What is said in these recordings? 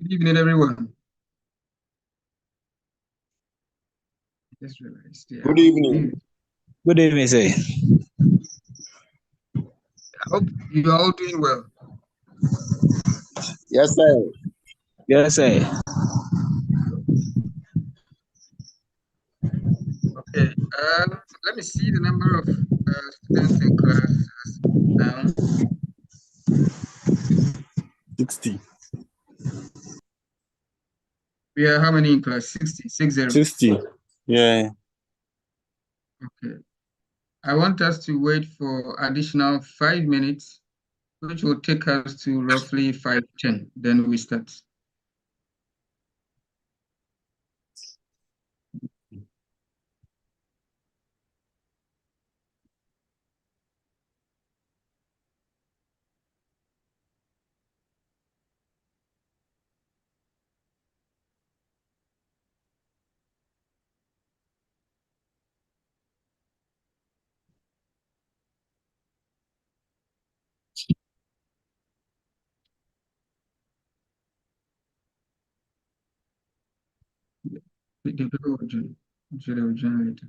Good evening, everyone. Just realized. Yeah. Good evening. Good evening, sir. I hope you're all doing well. Yes, sir. Yes, sir. Okay. Let me see the number of students in class now. 60. We are how many in class? 60, 60. 60. Yeah. Okay. I want us to wait for additional 5 minutes, which will take us to roughly 5:10. Then we start. The people will join. They will join later.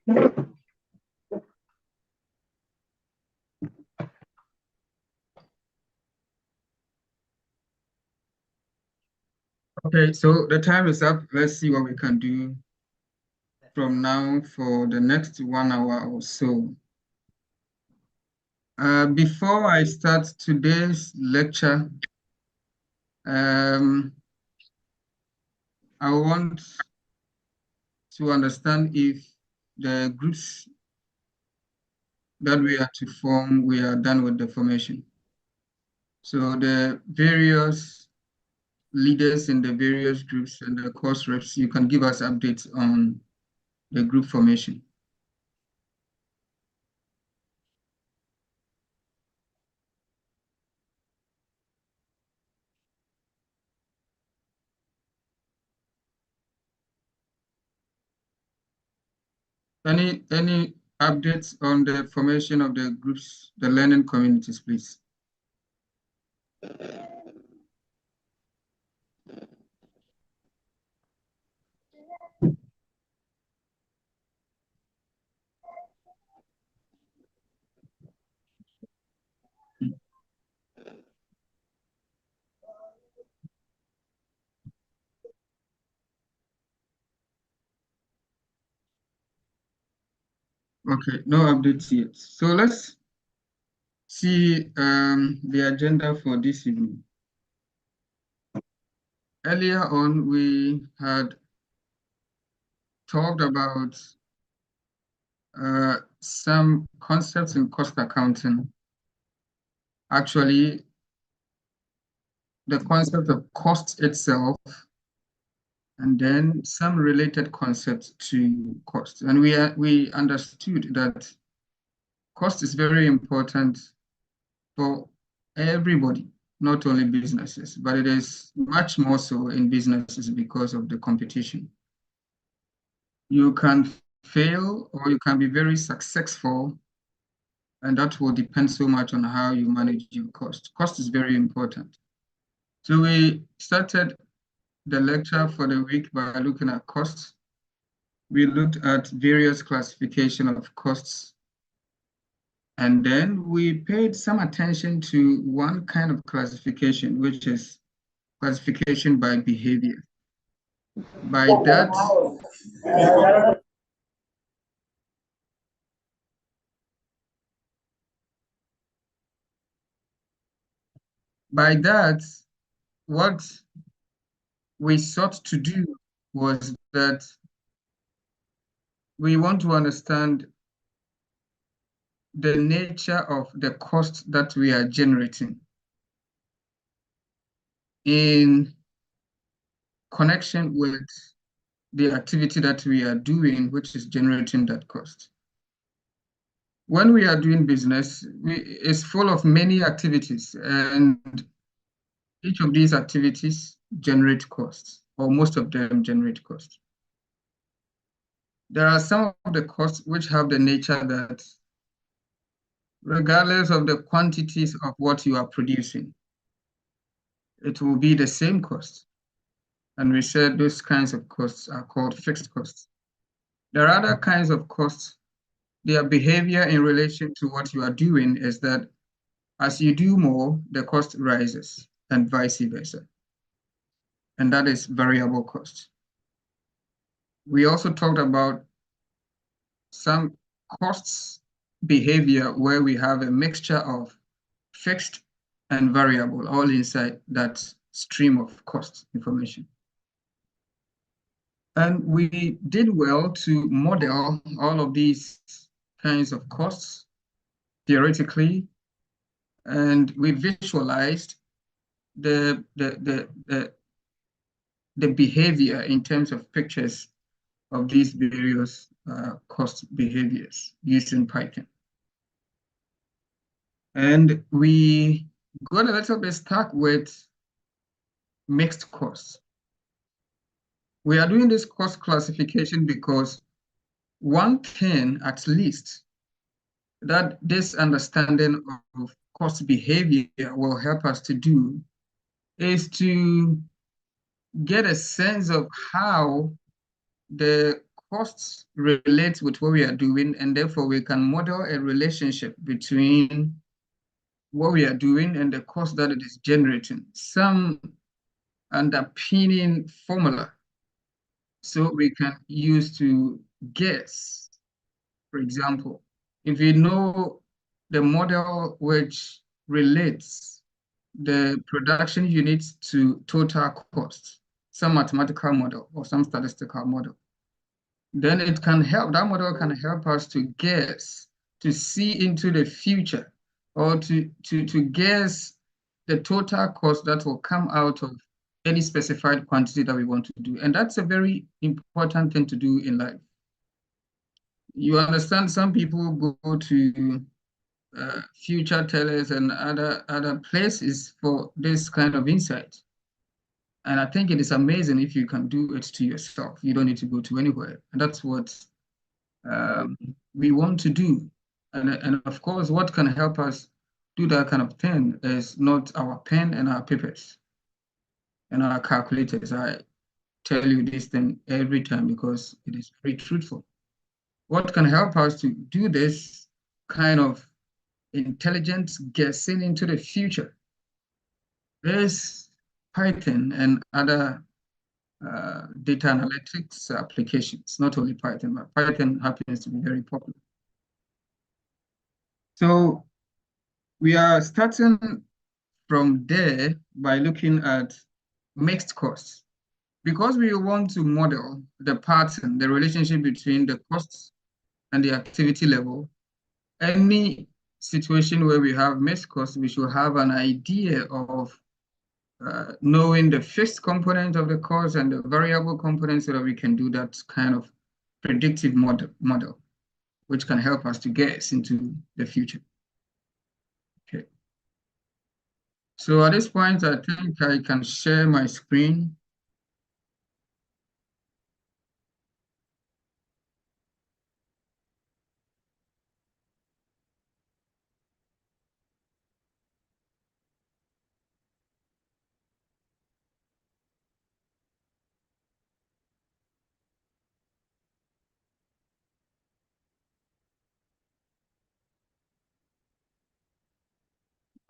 Okay, so the time is up. Let's see what we can do from now for the next 1 hour or so. Before I start today's lecture, I want to understand if the groups that we are to form, we are done with the formation. So the various leaders in the various groups and the course reps, you can give us updates on the group formation. Any updates on the formation of the groups, the learning communities, please? Okay, no updates yet. So let's see the agenda for this evening. Earlier on, we had talked about some concepts in cost accounting. Actually, the concept of cost itself, and then some related concepts to cost. And we understood that cost is very important for everybody, not only businesses, but it is much more so in businesses because of the competition. You can fail or you can be very successful, and that will depend so much on how you manage your cost. Cost is very important. So we started the lecture for the week by looking at costs. We looked at various classification of costs, and then we paid some attention to one kind of classification, which is classification by behavior. By that, what we sought to do was that we want to understand the nature of the cost that we are generating in connection with the activity that we are doing, which is generating that cost. When we are doing business, it's full of many activities, and each of these activities generate costs, or most of them generate costs. There are some of the costs which have the nature that regardless of the quantities of what you are producing, it will be the same cost. And we said those kinds of costs are called fixed costs. There are other kinds of costs. Their behavior in relation to what you are doing is that as you do more, the cost rises and vice versa. And that is variable cost. We also talked about some costs behavior where we have a mixture of fixed and variable all inside that stream of cost information. And we did well to model all of these kinds of costs theoretically, and we visualized the behavior in terms of pictures of these various cost behaviors using Python. And we got a little bit stuck with mixed costs. We are doing this cost classification because one thing, at least, that this understanding of cost behavior will help us to do is to get a sense of how the costs relate with what we are doing, and therefore we can model a relationship between what we are doing and the cost that it is generating. Some underpinning formula so we can use to guess. For example, if you know the model which relates the production units to total cost, some mathematical model or some statistical model, then it can help, that model can help us to guess, to see into the future, or to guess the total cost that will come out of any specified quantity that we want to do. And that's a very important thing to do in life. You understand, some people go to future tellers and other places for this kind of insight. And I think it is amazing if you can do it to yourself. You don't need to go to anywhere. And that's what we want to do. And of course, what can help us do that kind of thing is not our pen and our papers and our calculators. I tell you this thing every time because it is very truthful. What can help us to do this kind of intelligent guessing into the future is Python and other data analytics applications, not only Python, but Python happens to be very popular. So we are starting from there by looking at mixed costs. Because we want to model the pattern, the relationship between the costs and the activity level, any situation where we have mixed costs, we should have an idea of knowing the fixed component of the cost and the variable component so that we can do that kind of predictive model, which can help us to guess into the future. Okay. So at this point, I think I can share my screen.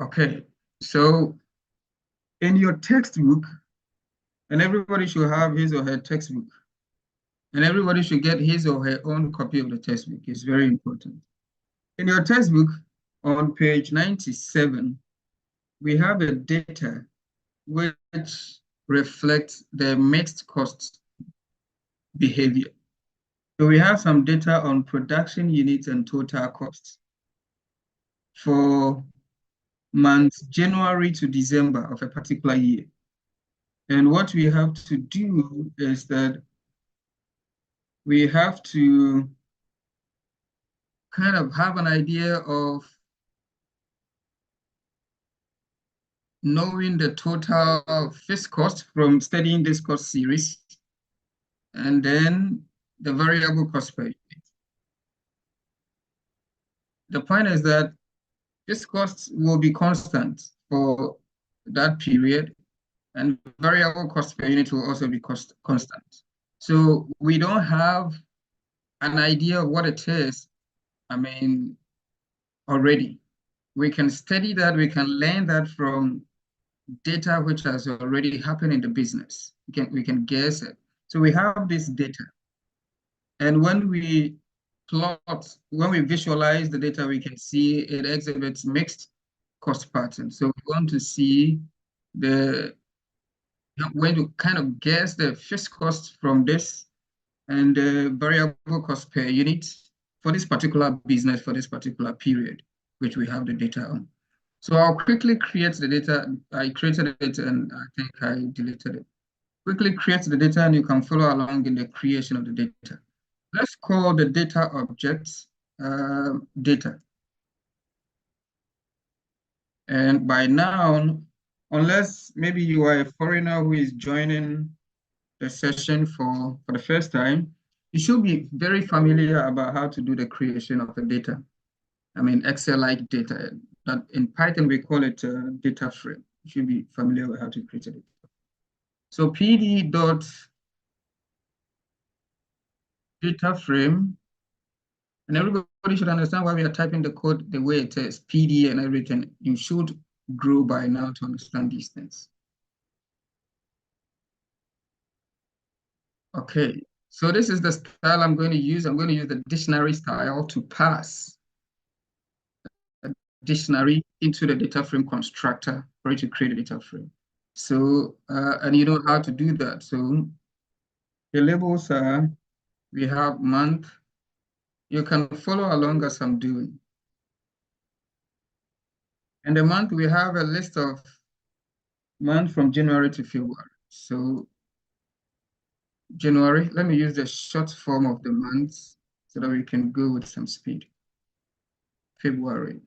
Okay, so in your textbook, and everybody should have his or her textbook, and everybody should get his or her own copy of the textbook. It's very important. In your textbook, on page 97, we have a data which reflects the mixed cost behavior. So we have some data on production units and total costs for months January to December of a particular year. And what we have to do is that we have to kind of have an idea of knowing the total fixed cost from studying this cost series, and then the variable cost per unit. The point is that this cost will be constant for that period, and variable cost per unit will also be constant. So we don't have an idea of what it is, already. We can study that, we can learn that from data which has already happened in the business. We can guess it. So we have this data. And when we visualize the data, we can see it exhibits mixed cost patterns. So we want to see when you kind of guess the fixed cost from this and the variable cost per unit for this particular business, for this particular period, which we have the data on. So I'll quickly create the data. I created it and I think I deleted it. Quickly create the data and you can follow along in the creation of the data. Let's call the data objects data. And by now, unless maybe you are a foreigner who is joining the session for the first time, you should be very familiar about how to do the creation of the data. Excel-like data. That in Python, we call it data frame. You should be familiar with how to create it. So data frame, and everybody should understand why we are typing the code the way it is, PD and everything. You should grow by now to understand these things. Okay, so this is the style I'm going to use. I'm going to use the dictionary style to pass a dictionary into the data frame constructor for it to create a data frame. So, and you know how to do that. So the labels are, we have month. You can follow along as I'm doing. And the month, we have a list of month from January to February. So January, let me use the short form of the months so that we can go with some speed. February,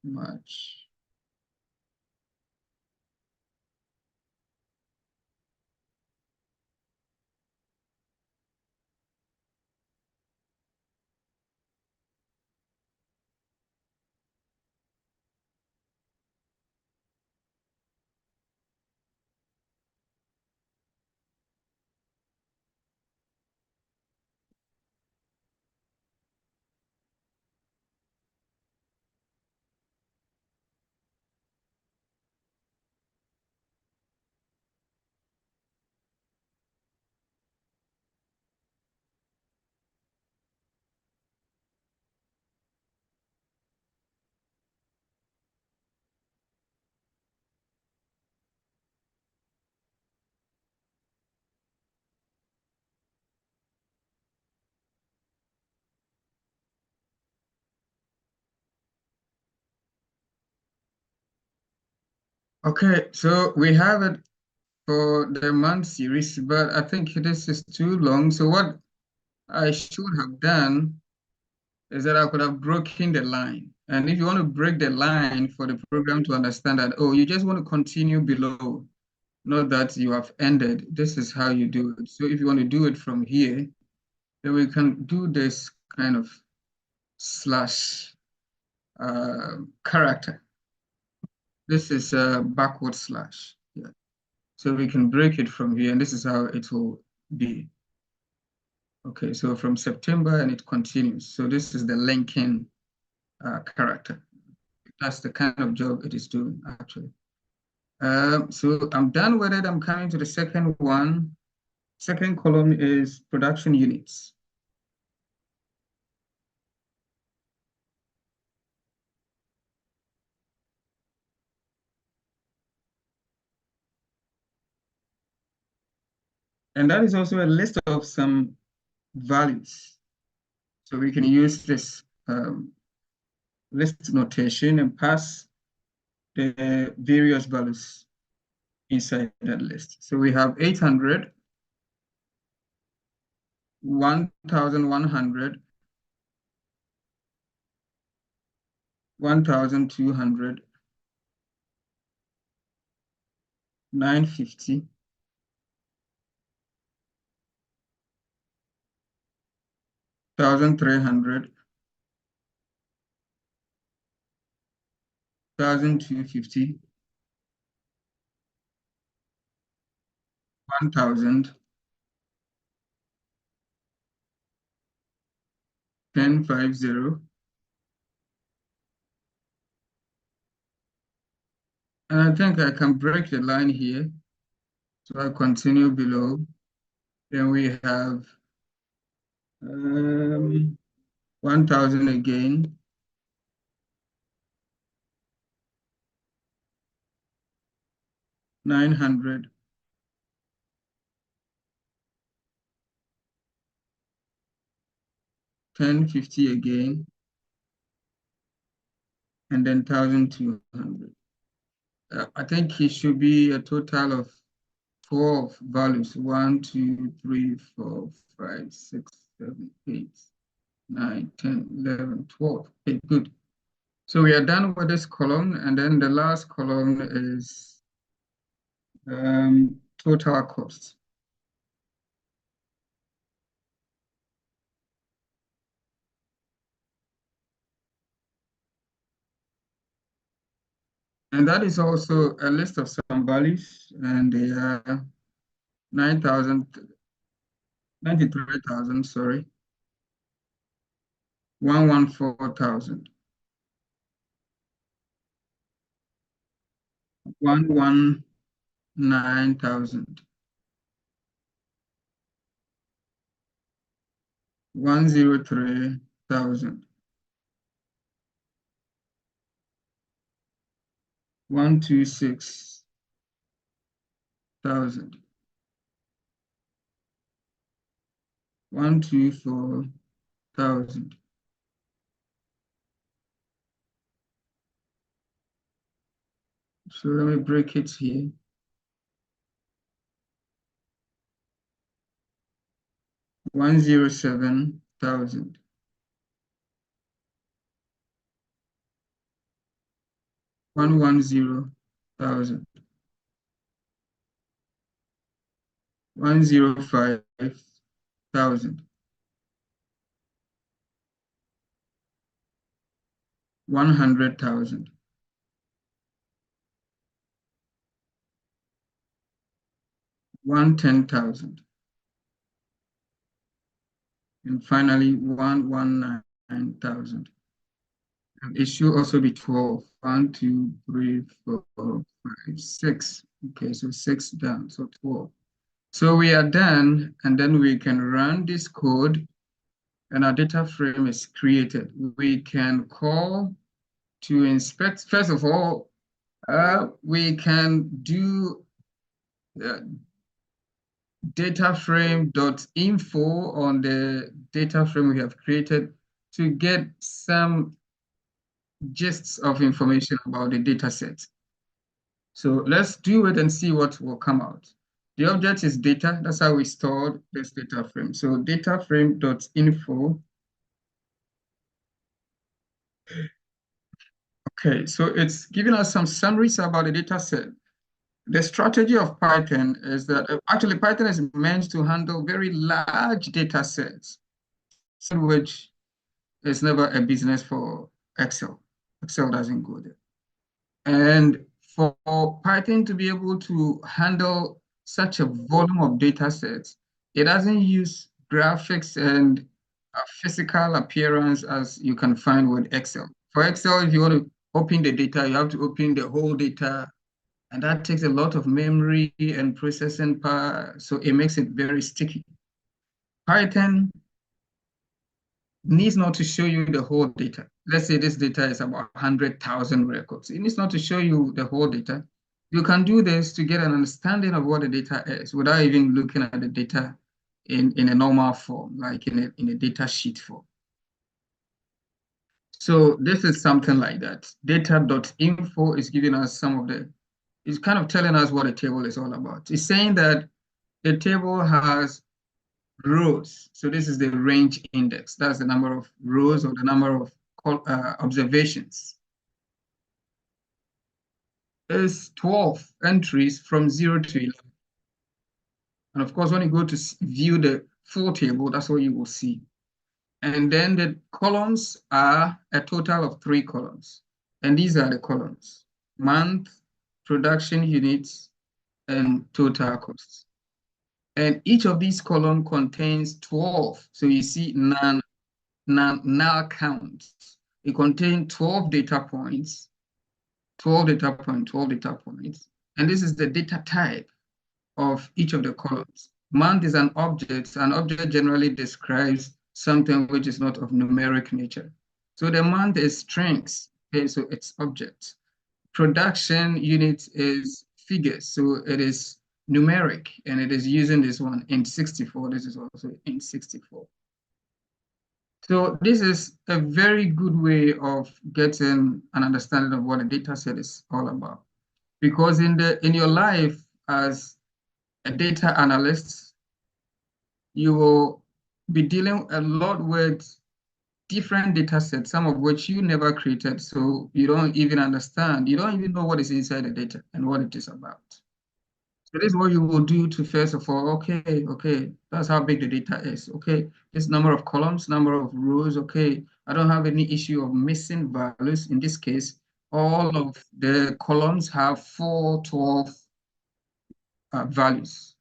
March, Okay, so we have it for the month series, but I think this is too long. So what I should have done is that I could have broken the line. And if you want to break the line for the program to understand that, oh, you just want to continue below, not that you have ended. This is how you do it. So if you want to do it from here, then we can do this kind of slash character. This is a backward slash. Yeah. So we can break it from here, and this is how it will be. Okay, so from September and it continues. So this is the linking character. That's the kind of job it is doing, actually. So I'm done with it. I'm coming to the second one. Second column is production units. And that is also a list of some values. So we can use this list notation and pass the various values inside that list. So we have 800, 1,100, 1,200, 950, 1,300, 1,250, 1,000, 1050, and I think I can break the line here. So I continue below. Then we have 1,000 again, 900, 1050 again, and then 1,200. I think it should be a total of 12 values. 1, 2, 3, 4, 5, 6, 7, 8, 9, 10, 11, 12. Okay, good. So we are done with this column, and then the last column is total cost. And that is also a list of some values, and they are 93,000, sorry. 114,000. 119,000. 103,000. 126,000. 124,000. So let me break it here. 107,000. 110,000. 105,000. 100,000. 110,000. And finally, 119,000. And it should also be 12. 1, 2, 3, 4, 5, 6. Okay, so 6 down, so 12. So we are done, and then we can run this code, and our data frame is created. We can call to inspect. First of all, we can do data frame.info on the data frame we have created to get some gists of information about the data set. So let's do it and see what will come out. The object is data. That's how we stored this data frame. So data frame.info. Okay, so it's giving us some summaries about the data set. The strategy of Python is that actually Python is meant to handle very large data sets, which is never a business for Excel. Excel doesn't go there. And for Python to be able to handle such a volume of data sets, it doesn't use graphics and physical appearance as you can find with Excel. For Excel, if you want to open the data, you have to open the whole data, and that takes a lot of memory and processing power, so it makes it very sticky. Python needs not to show you the whole data. Let's say this data is about 100,000 records. It needs not to show you the whole data. You can do this to get an understanding of what the data is without even looking at the data in a normal form, like in a data sheet form. So this is something like that. Data.info is giving us some of the, it's kind of telling us what a table is all about. It's saying that the table has rows. So this is the range index. That's the number of rows or the number of observations. There's 12 entries from 0 to 11. And of course, when you go to view the full table, that's what you will see. And then the columns are a total of 3 columns. And these are the columns: month, production units, and total costs. And each of these columns contains 12. So you see null counts. It contains 12 data points, 12 data points, 12 data points. And this is the data type of each of the columns. Month is an object. An object generally describes something which is not of numeric nature. So the month is strings, okay, so it's objects. Production unit is figures, so it is numeric, and it is using this one int64. This is also int64. So this is a very good way of getting an understanding of what a data set is all about. Because in your life as a data analyst, you will be dealing a lot with different data sets, some of which you never created, so you don't even understand. You don't even know what is inside the data and what it is about. So this is what you will do to, first of all, okay, that's how big the data is. Okay, this number of columns, number of rows, okay, I don't have any issue of missing values. In this case, all of the columns have 412 values.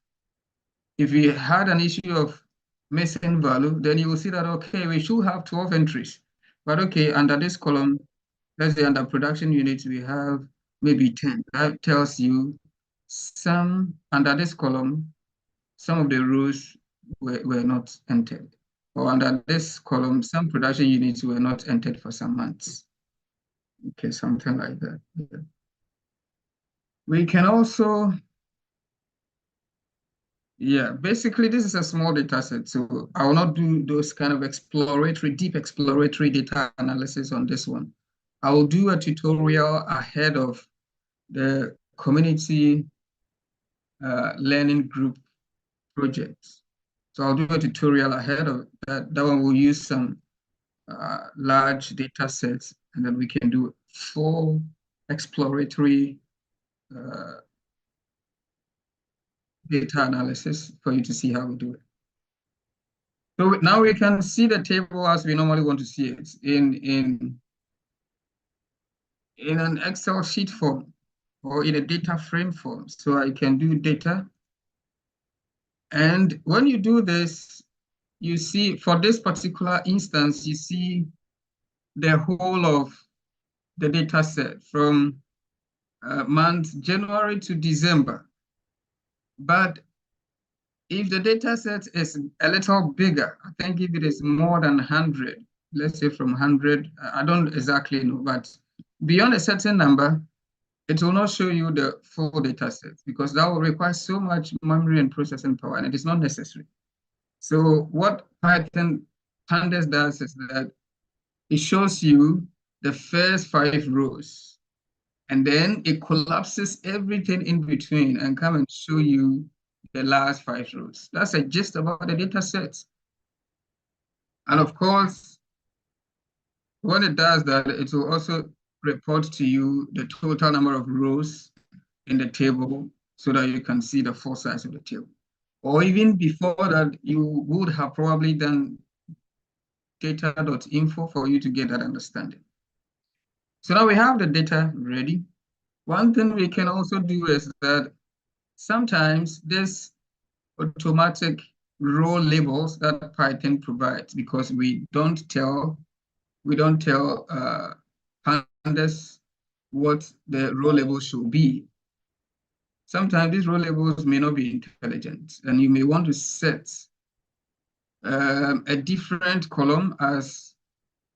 if we had an issue of missing value, then you will see that, okay, we should have 12 entries. But okay, under this column, let's say under production units, we have maybe 10. That tells you some, under this column, some of the rows were not entered. Or under this column, some production units were not entered for some months. Okay, something like that. Yeah. We can also, yeah, basically this is a small data set, so I will not do those kind of exploratory, deep exploratory data analysis on this one. I will do a tutorial ahead of the community learning group project. So I'll do a tutorial ahead of that. That one will use some large data sets, and then we can do full exploratory data analysis for you to see how we do it. So now we can see the table as we normally want to see it in an Excel sheet form or in a data frame form. So I can do data. And when you do this, you see for this particular instance, you see the whole of the data set from month January to December. But if the data set is a little bigger, I think if it is more than 100, let's say from 100, I don't exactly know, but beyond a certain number, it will not show you the full data set because that will require so much memory and processing power, and it is not necessary. So what Python Pandas does is that it shows you the first 5 rows, and then it collapses everything in between and come and show you the last 5 rows. That's a gist about the data set. And of course, when it does that, it will also report to you the total number of rows in the table so that you can see the full size of the table. Or even before that, you would have probably done data.info for you to get that understanding. So now we have the data ready. One thing we can also do is that sometimes this automatic row labels that Python provides, because we don't tell Pandas what the row label should be. Sometimes these row labels may not be intelligent, and you may want to set a different column as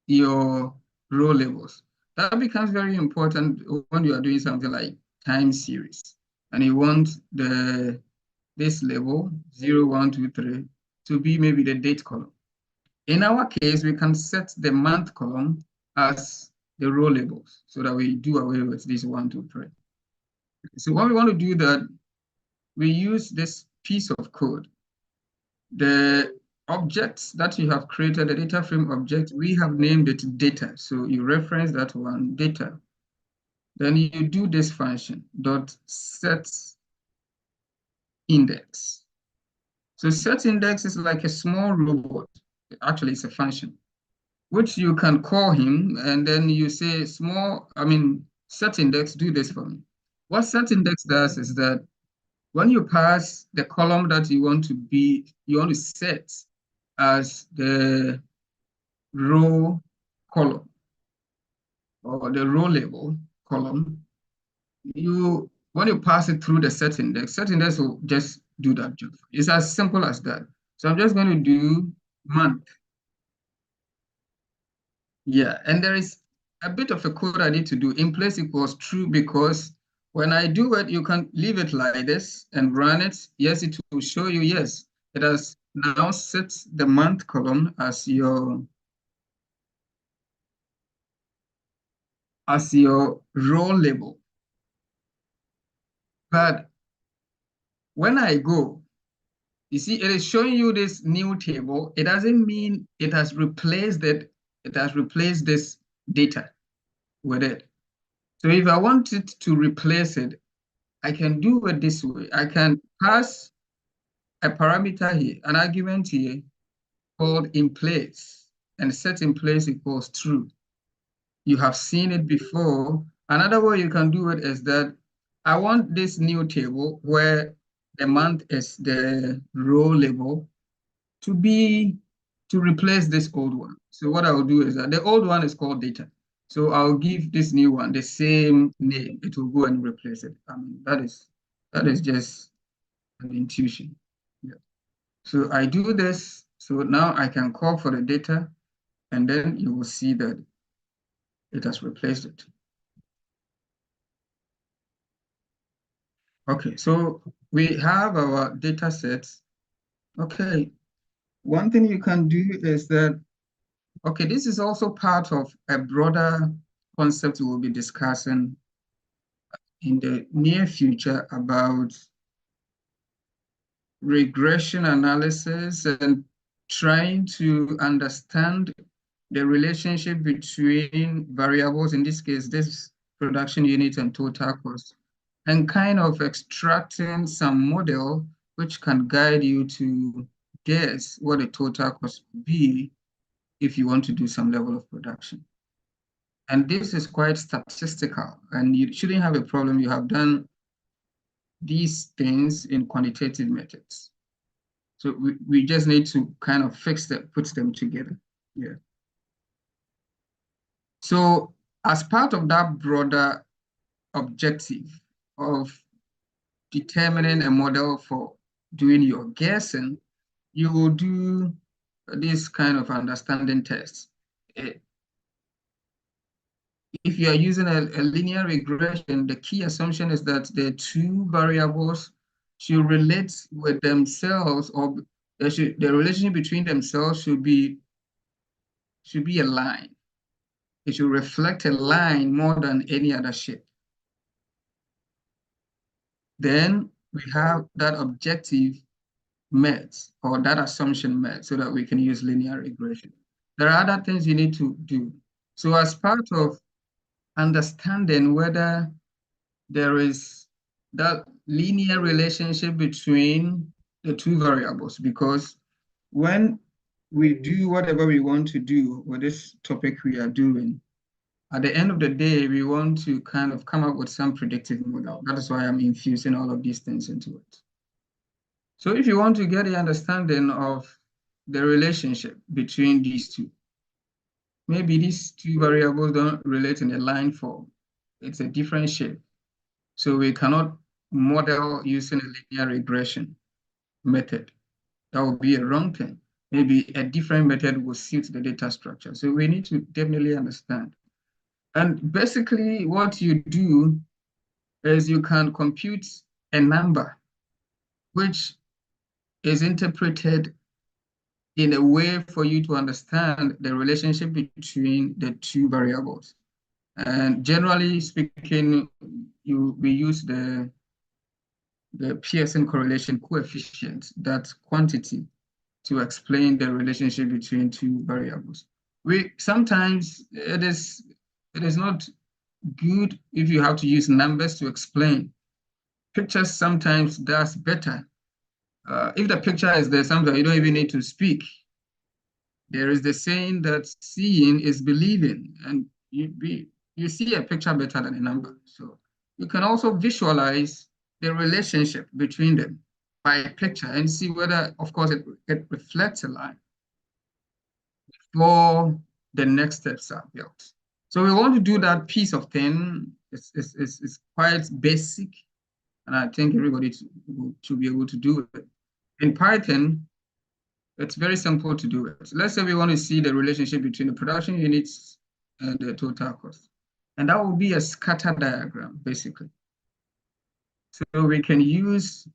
your row labels. That becomes very important when you are doing something like time series, and you want this label 0, 1, 2, 3 to be maybe the date column. In our case, we can set the month column as the row labels so that we do away with this 1, 2, 3. So when we want to do that, we use this piece of code. The objects that you have created, the data frame object, we have named it data. So you reference that one, data. Then you do this function, dot set index. So set index is like a small robot. Actually, it's a function, which you can call him, and then you say set index, do this for me. What set index does is that when you pass the column that you want to set as the row column or the row label column, when you pass it through the set index will just do that job. It's as simple as that. So I'm just going to do month. Yeah, and there is a bit of a code I need to do. In place equals true, because when I do it, you can leave it like this and run it. Yes, it will show you, yes, it has now set the month column as your row label. But when I go, you see, it is showing you this new table. It doesn't mean it has replaced it. It has replaced this data with it. So if I wanted to replace it, I can do it this way. I can pass a parameter here, an argument here called in place, and set in place equals true. You have seen it before. Another way you can do it is that I want this new table where the month is the row label to replace this old one. So what I will do is that the old one is called data. So I'll give this new one the same name. It will go and replace it. I mean, that is just an intuition. Yeah. So I do this. So now I can call for the data, and then you will see that it has replaced it. Okay, so we have our data sets. Okay, one thing you can do is that, okay, this is also part of a broader concept we will be discussing in the near future about regression analysis and trying to understand the relationship between variables, in this case, this production unit and total cost, and kind of extracting some model which can guide you to guess what the total cost would be if you want to do some level of production. And this is quite statistical, and you shouldn't have a problem. You have done these things in quantitative methods. So we just need to kind of put them together. Yeah. So as part of that broader objective of determining a model for doing your guessing, you will do this kind of understanding test. If you are using a linear regression, the key assumption is that the two variables should relate with themselves, or the relationship between themselves should be a line. It should reflect a line more than any other shape. Then we have that objective met, or that assumption met, so that we can use linear regression. There are other things you need to do. So as part of understanding whether there is that linear relationship between the two variables, because when we do whatever we want to do with this topic we are doing, at the end of the day, we want to kind of come up with some predictive model. That is why I'm infusing all of these things into it. So if you want to get the understanding of the relationship between these two, maybe these two variables don't relate in a line form. It's a different shape. So we cannot model using a linear regression method. That would be a wrong thing. Maybe a different method will suit the data structure. So we need to definitely understand. And basically what you do is you can compute a number which is interpreted in a way for you to understand the relationship between the two variables. And generally speaking, we use the Pearson correlation coefficient, that quantity, to explain the relationship between two variables. Sometimes it is not good if you have to use numbers to explain. Pictures sometimes does better. If the picture is there, sometimes you don't even need to speak. There is the saying that seeing is believing, and you see a picture better than a number. So you can also visualize the relationship between them by a picture and see whether, of course, it reflects a line before the next steps are built. So we want to do that piece of thing. It's quite basic, and I think everybody should be able to do it. In Python, it's very simple to do it. Let's say we want to see the relationship between the production units and the total cost. And that will be a scatter diagram, basically. So we can use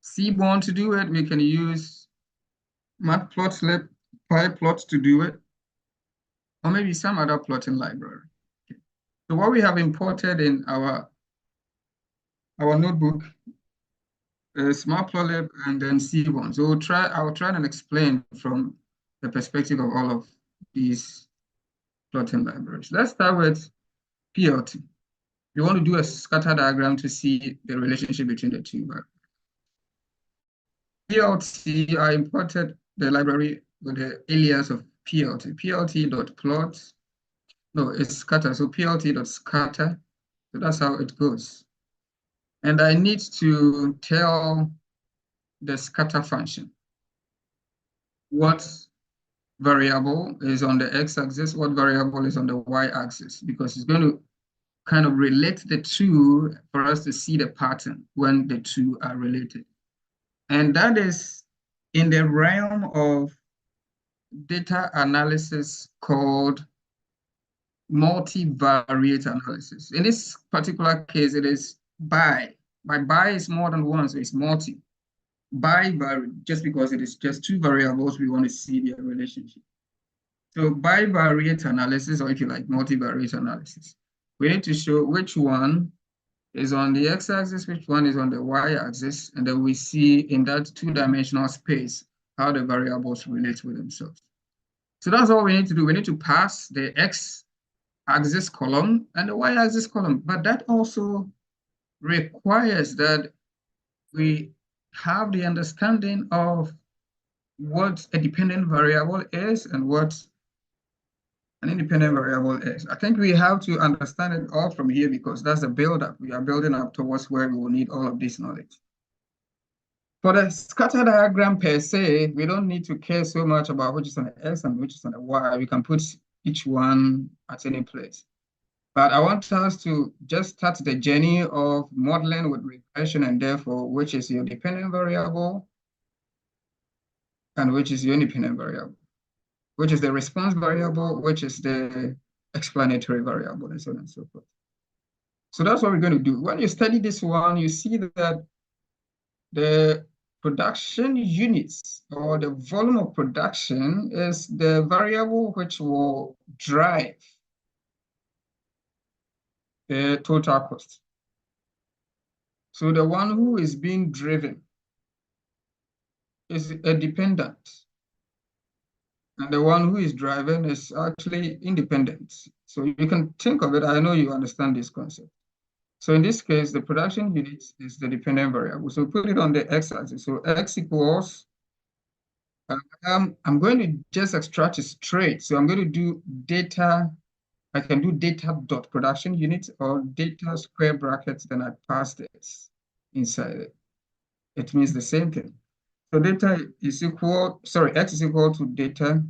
Seaborn to do it. We can use Matplotlib, PyPlot to do it, or maybe some other plotting library. Okay. So what we have imported in our notebook is Matplotlib and then Seaborn. So I'll try and explain from the perspective of all of these plotting libraries. Let's start with PLT. You want to do a scatter diagram to see the relationship between the two variables. PLT, I imported the library with the alias of PLT. PLT.plot. No, it's scatter. So PLT.scatter. So that's how it goes. and I need to tell the scatter function what variable is on the x-axis, what variable is on the y-axis, because it's going to kind of relate the two for us to see the pattern when the two are related. And that is in the realm of data analysis called multivariate analysis. In this particular case, it is bi. Bi is more than one, so it's multi. Bivariate, just because it is just two variables, we want to see their relationship. So bivariate analysis, or if you like, multivariate analysis, we need to show which one is on the x-axis, which one is on the y-axis, and then we see in that two-dimensional space how the variables relate with themselves. So that's all we need to do. We need to pass the x-axis column and the y-axis column, but that also requires that we have the understanding of what a dependent variable is and what an independent variable is. I think we have to understand it all from here because that's the build-up. We are building up towards where we will need all of this knowledge. For the scatter diagram per se, we don't need to care so much about which is on the x and which is on the y. We can put each one at any place. But I want us to just start the journey of modeling with regression and therefore which is your dependent variable and which is your independent variable, which is the response variable, which is the explanatory variable, and so on and so forth. So that's what we're going to do. When you study this one, you see that the production units or the volume of production is the variable which will drive the total cost. So the one who is being driven is a dependent. And the one who is driving is actually independent. So you can think of it, I know you understand this concept. So in this case, the production unit is the dependent variable. So put it on the x-axis. So x equals, I'm going to just extract it straight. So I'm going to do data, I can do data dot production unit or data square brackets, then I pass this inside it. It means the same thing. So data is equal, sorry, x is equal to data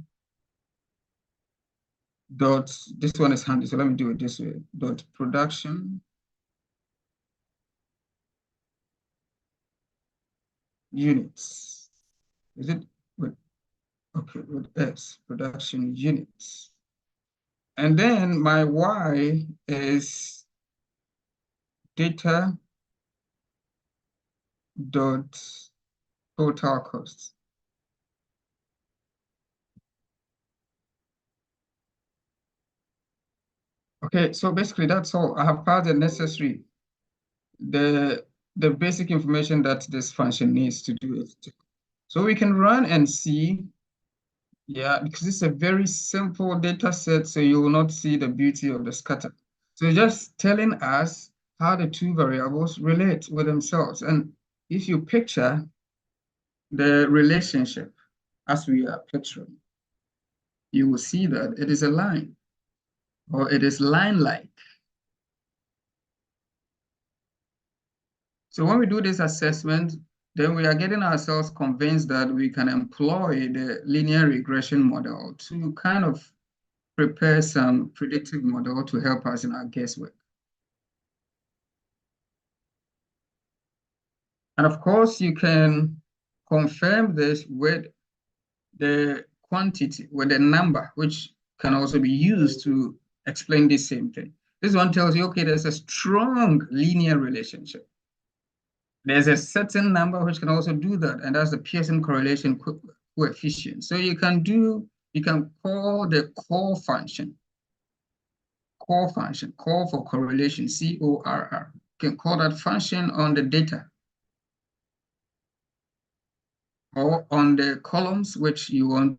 dot, this one is handy, so let me do it this way, dot production units. Is it with, okay, with S, production units. And then my Y is data dot total cost. Okay, so basically that's all. I have passed the necessary, the basic information that this function needs to do it. So we can run and see, yeah, because it's a very simple data set, so you will not see the beauty of the scatter. So just telling us how the two variables relate with themselves. And if you picture the relationship as we are picturing, you will see that it is a line, or it is line-like. So when we do this assessment, then we are getting ourselves convinced that we can employ the linear regression model to kind of prepare some predictive model to help us in our guesswork. And of course, you can confirm this with the quantity, with the number, which can also be used to explain the same thing. This one tells you, okay, there's a strong linear relationship. There's a certain number which can also do that, and that's the Pearson correlation coefficient. So you can call the core function, call for correlation, C-O-R-R. You can call that function on the data or on the columns which you want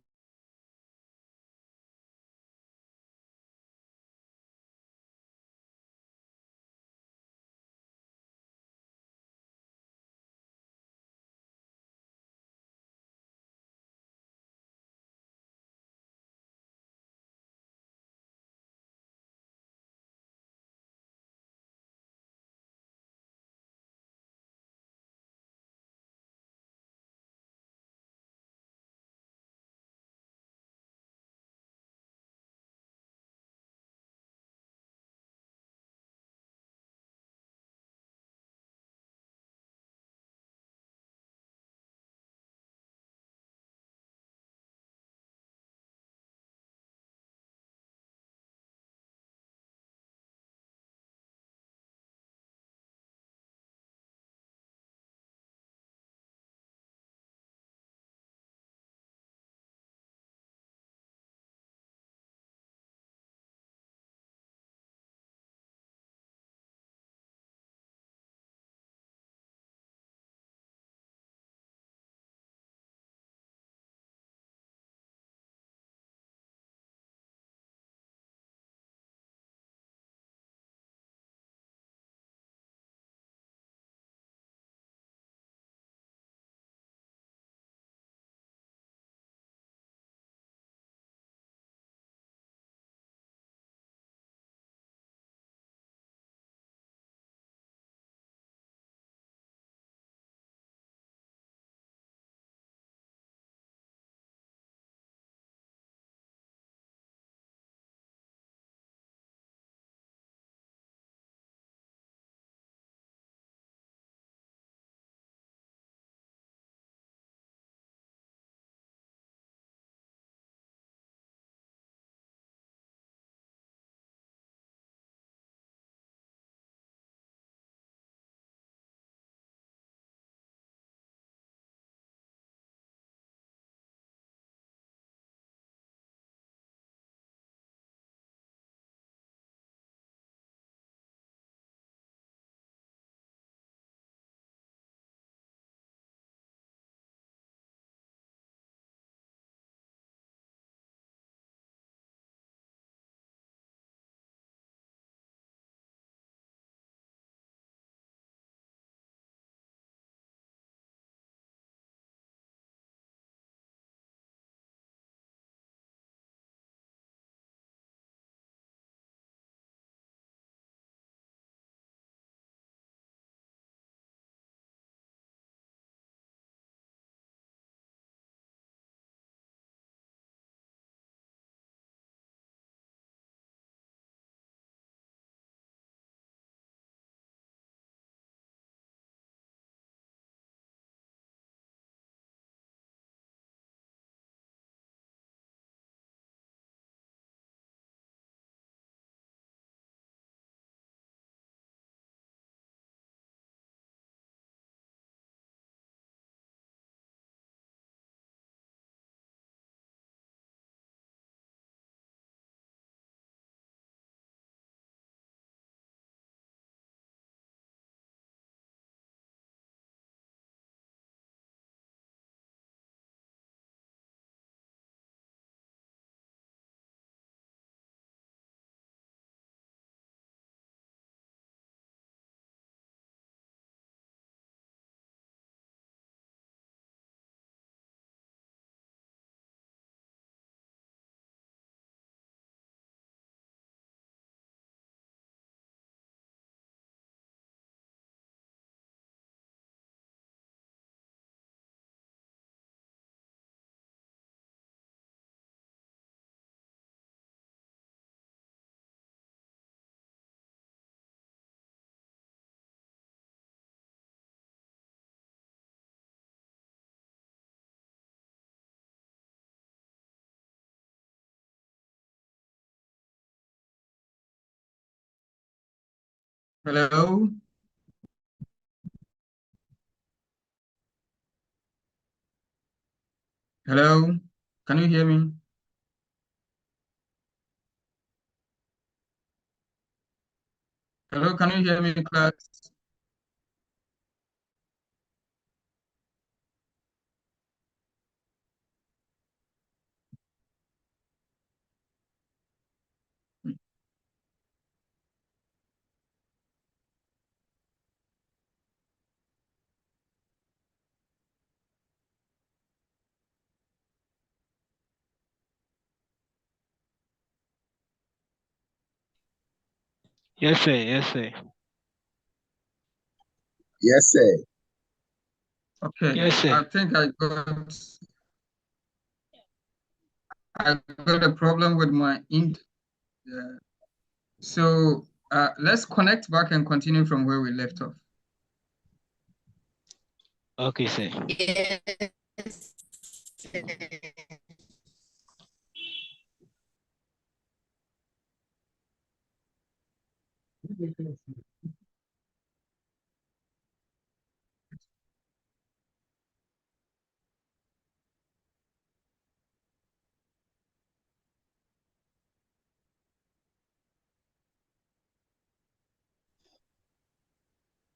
Hello? Hello? Can you hear me? Hello, can you hear me, class? Yes, sir. Yes, sir. Yes, sir. Okay, Yes, sir. I think I got a problem with my int. So let's connect back and continue from where we left off. Okay, sir. Yes.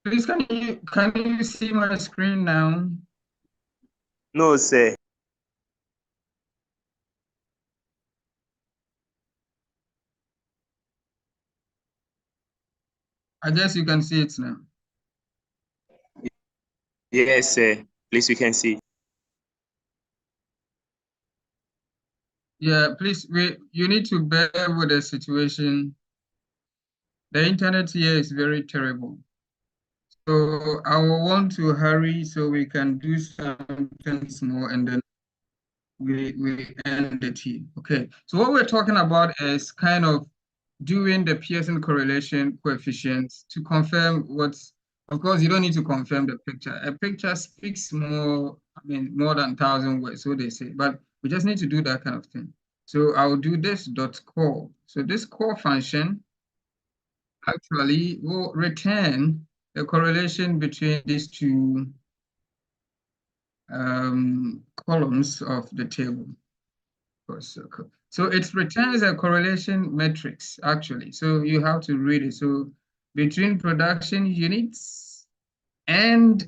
Please, can you see my screen now? No, sir. I guess you can see it now. Yes, sir. Please, we can see. Yeah, please, you need to bear with the situation. The internet here is very terrible. So I will want to hurry so we can do something small and then we end it here. Okay, so what we're talking about is kind of doing the Pearson correlation coefficients to confirm what's, of course, you don't need to confirm the picture. A picture speaks more, more than 1,000 words, so they say, but we just need to do that kind of thing. So I'll do this dot core. So this core function actually will return the correlation between these two columns of the table. So it returns a correlation matrix, actually. So you have to read it. So between production units and,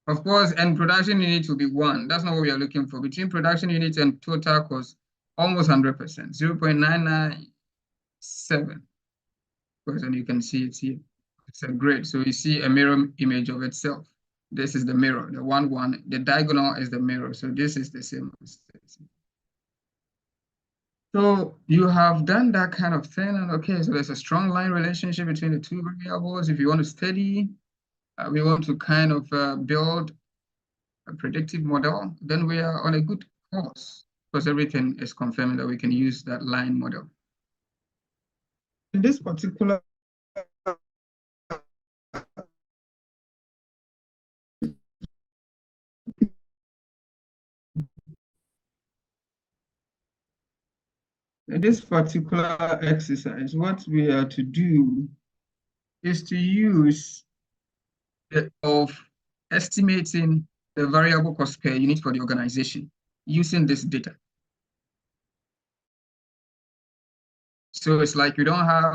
of course, and production unit will be 1. That's not what we are looking for. Between production units and total cost, almost 100%, 0.997. And you can see it here. It's a grid. So you see a mirror image of itself. This is the mirror, the 1, the diagonal is the mirror. So this is the same as this. So you have done that kind of thing, and okay, so there's a strong line relationship between the two variables. If you want to study, we want to kind of build a predictive model, then we are on a good course because everything is confirming that we can use that line model. In this particular exercise, what we are to do is to use of estimating the variable cost per unit for the organization using this data. So it's like we don't have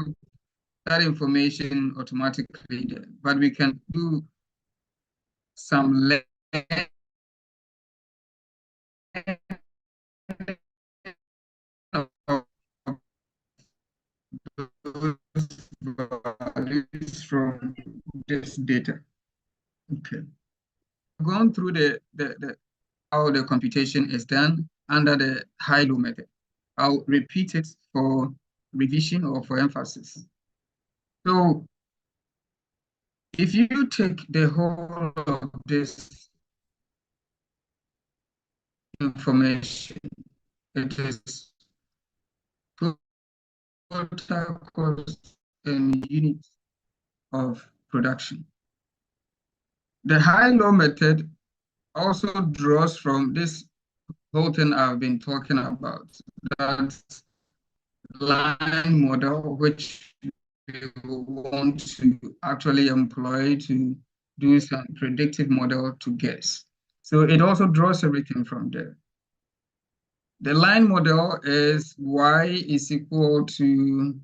that information automatically there, but we can do some values from this data. Okay. Going through the how the computation is done under the high-low method. I'll repeat it for revision or for emphasis. So if you take the whole of this information, it is total cost in units of production. The high-low method also draws from this whole thing I've been talking about, that line model, which want to actually employ to do some predictive model to guess. So it also draws everything from there. The line model is y is equal to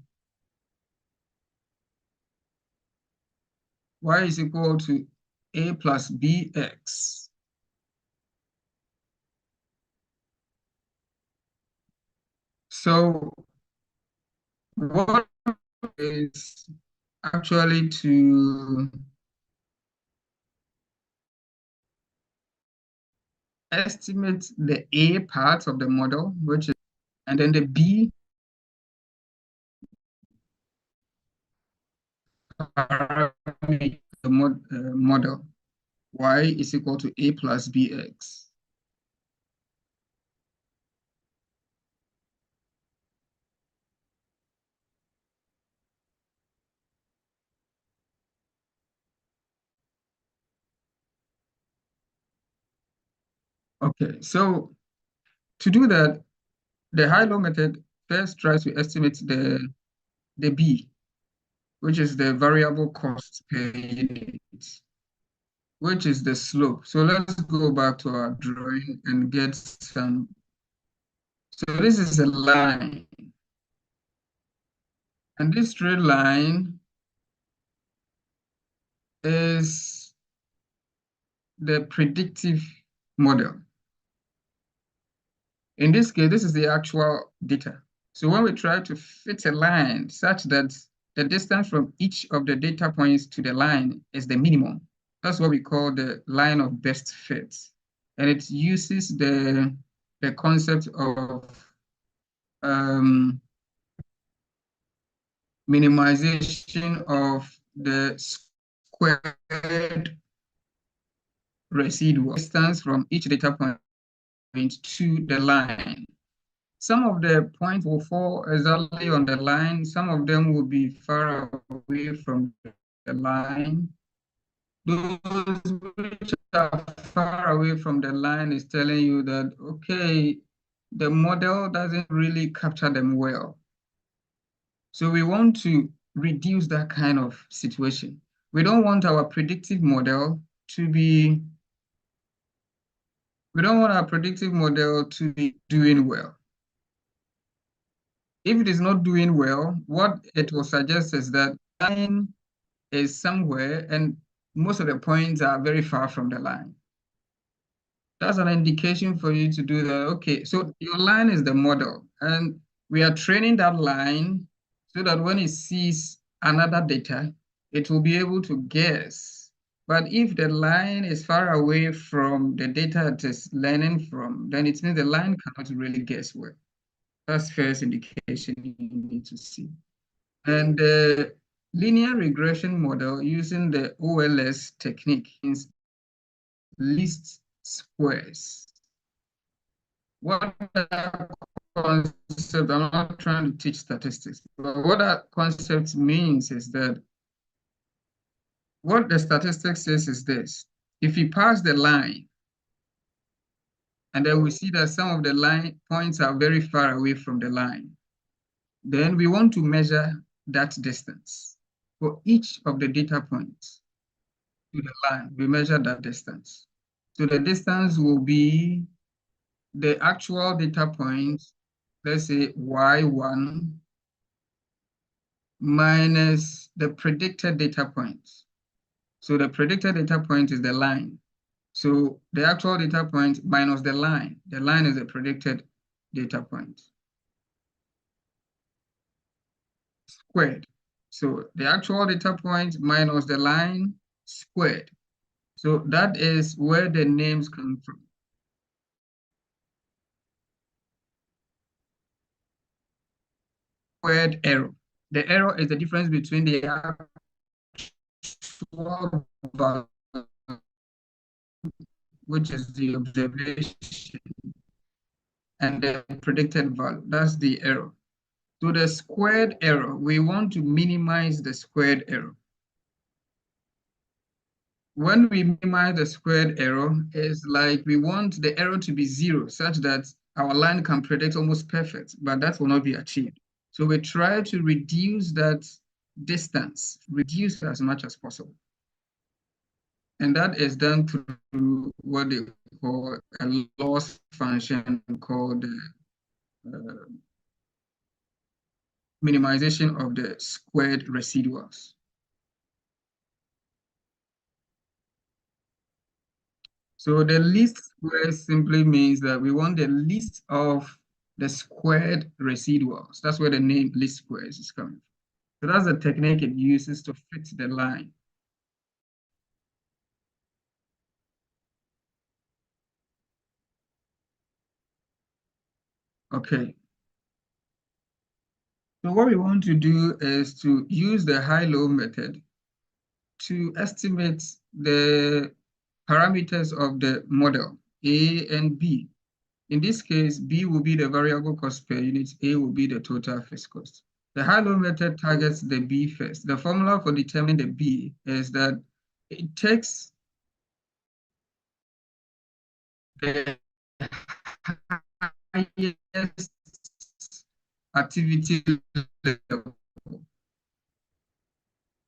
a plus bx. So what is actually to estimate the A part of the model, which is, and then the B parameter, the model, y is equal to a plus bx. Okay, so to do that, the high-low method first tries to estimate the B, which is the variable cost per unit, which is the slope. So let's go back to our drawing and get some. So this is a line. And this straight line is the predictive model. In this case, this is the actual data. So when we try to fit a line such that the distance from each of the data points to the line is the minimum, that's what we call the line of best fit. And it uses the concept of minimization of the squared residual distance from each data point to the line. Some of the points will fall exactly on the line. Some of them will be far away from the line. Those which are far away from the line is telling you that, okay, the model doesn't really capture them well. So we want to reduce that kind of situation. We don't want our predictive model to be doing well. If it is not doing well, what it will suggest is that line is somewhere and most of the points are very far from the line. That's an indication for you to do that. Okay, so your line is the model, and we are training that line so that when it sees another data, it will be able to guess. But if the line is far away from the data it is learning from, then it means the line cannot really guess well. That's first indication you need to see. And the linear regression model using the OLS technique is least squares. What that concept, I'm not trying to teach statistics, but what that concept means is that what the statistics says is this: if you pass the line, and then we see that some of the line points are very far away from the line, then we want to measure that distance. For each of the data points to the line, we measure that distance. So the distance will be the actual data point, let's say y1, minus the predicted data point. So the predicted data point is the line. So the actual data point minus the line. The line is the predicted data point. Squared. So the actual data point minus the line squared. So that is where the names come from. Squared error. The error is the difference between the actual value, which is the observation, and the predicted value. That's the error. So the squared error, we want to minimize the squared error. When we minimize the squared error, it's like we want the error to be zero, such that our line can predict almost perfect, but that will not be achieved. So we try to reduce that distance reduced as much as possible. And that is done through what they call a loss function called minimization of the squared residuals. So the least square simply means that we want the least of the squared residuals. That's where the name least squares is coming from. So that's the technique it uses to fit the line. Okay. So what we want to do is to use the high-low method to estimate the parameters of the model, A and B. In this case, B will be the variable cost per unit, A will be the total fixed cost. The high-low method targets the B first. The formula for determining the B is that it takes the highest activity level.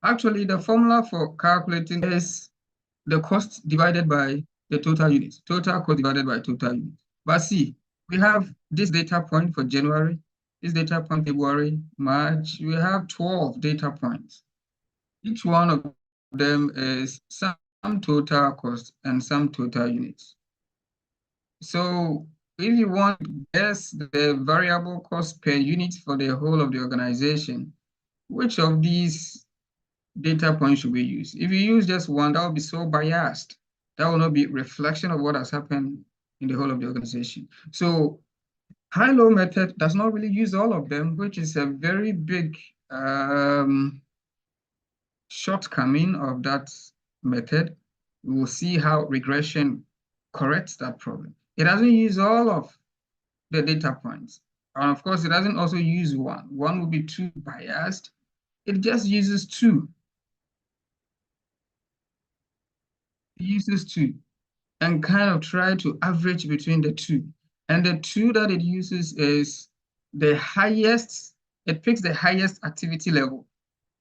Actually, the formula for calculating is the cost divided by the total units, total cost divided by total units. But see, we have this data point for January, this data point February, March. We have 12 data points. Each one of them is some total cost and some total units. So if you want to guess the variable cost per unit for the whole of the organization, which of these data points should we use? If you use just one, that will be so biased. That will not be a reflection of what has happened in the whole of the organization. So high-low method does not really use all of them, which is a very big shortcoming of that method. We will see how regression corrects that problem. It doesn't use all of the data points. And of course, it doesn't also use one. One will be too biased. It just uses two. It uses two and kind of try to average between the two. And the two that it uses is the highest, it picks the highest activity level.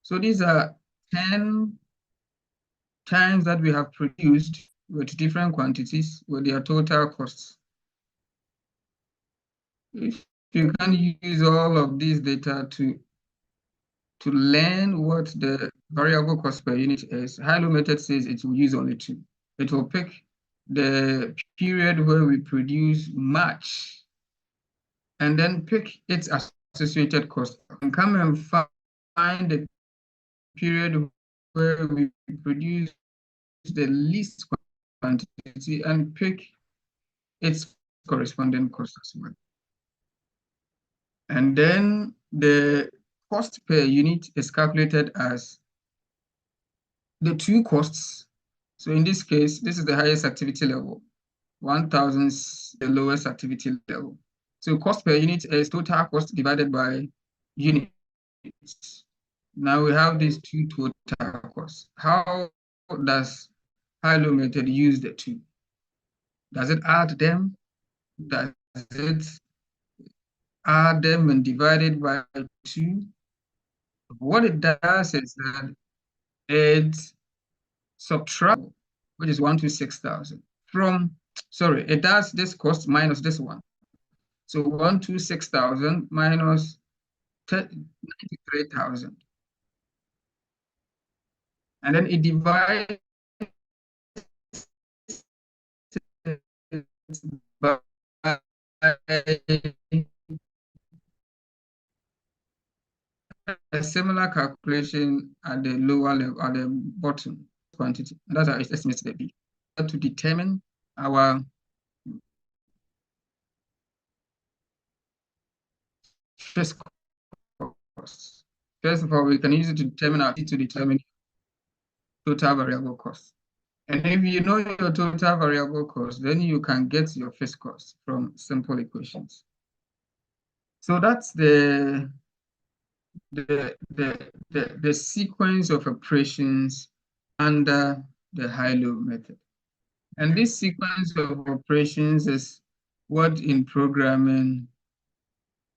So these are 10 times that we have produced with different quantities with their total costs. If you can use all of these data to learn what the variable cost per unit is, high-low method says it will use only two. It will pick the period where we produce much and then pick its associated cost and come and find the period where we produce the least quantity and pick its corresponding cost as well. And then the cost per unit is calculated as the two costs. So in this case, this is the highest activity level. 1,000 is the lowest activity level. So cost per unit is total cost divided by units. Now we have these two total costs. How does high-low method use the two? Does it add them? Does it add them and divide it by 2? What it does is that it subtracts, which is 126,000 from, sorry, it does this cost minus this one. So 126,000 minus 93,000. And then it divides by a similar calculation at the lower level, at the bottom quantity. And that's how it estimates the B. To determine our fixed costs. First of all, we can use it to determine total variable cost. And if you know your total variable cost, then you can get your fixed cost from simple equations. So that's the sequence of operations under the high-low method. And this sequence of operations is what in programming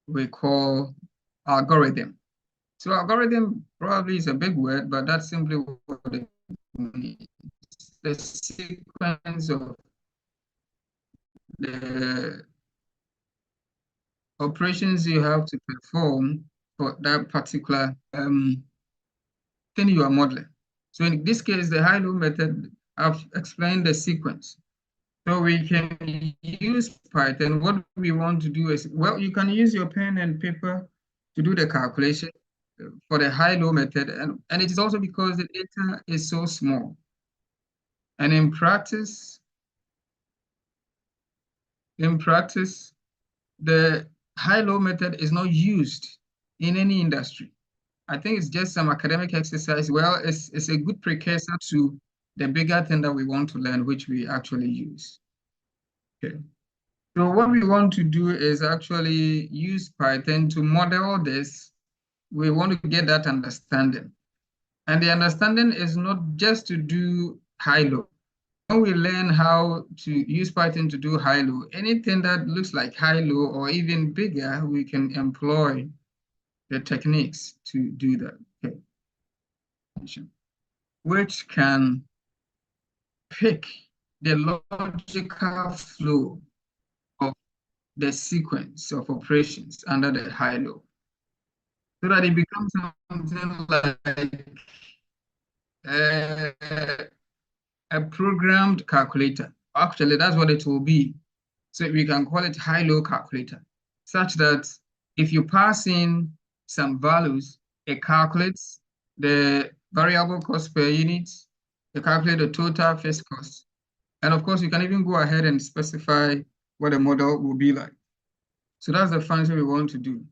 we call algorithm. So algorithm probably is a big word, but that's simply what it means. The sequence of the operations you have to perform for that particular thing you are modeling. So in this case, the high-low method, I've explained the sequence. So we can use Python. What we want to do is, well, you can use your pen and paper to do the calculation for the high-low method. And it is also because the data is so small. And in practice, the high-low method is not used in any industry. I think it's just some academic exercise. Well, it's a good precursor to the bigger thing that we want to learn, which we actually use. Okay. So what we want to do is actually use Python to model this. We want to get that understanding. And the understanding is not just to do high-low. When we learn how to use Python to do high-low, anything that looks like high-low or even bigger, we can employ the techniques to do that. Okay. Which can pick the logical flow of the sequence of operations under the high-low, so that it becomes something like a programmed calculator. Actually, that's what it will be. So we can call it high-low calculator, such that if you pass in some values, it calculates the variable cost per unit, it calculates the total fixed cost. And of course, you can even go ahead and specify what the model will be like. So that's the function we want to do.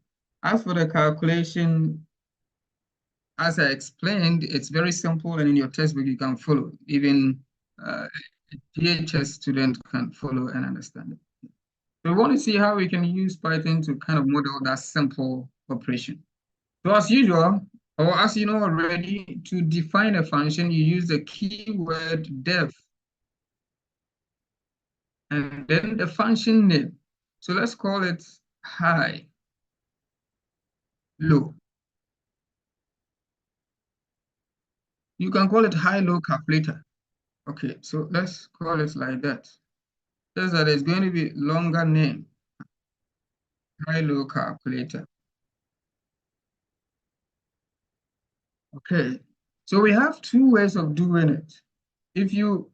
As for the calculation, as I explained, it's very simple, and in your textbook you can follow. Even a DHS student can follow and understand it. So we want to see how we can use Python to kind of model that simple operation. So as usual, or as you know already, to define a function, you use the keyword def, and then the function name. So let's call it high, low. You can call it high-low calculator. Okay, so let's call it like that. Just that it's going to be longer name, high-low calculator. Okay, so we have two ways of doing it. If you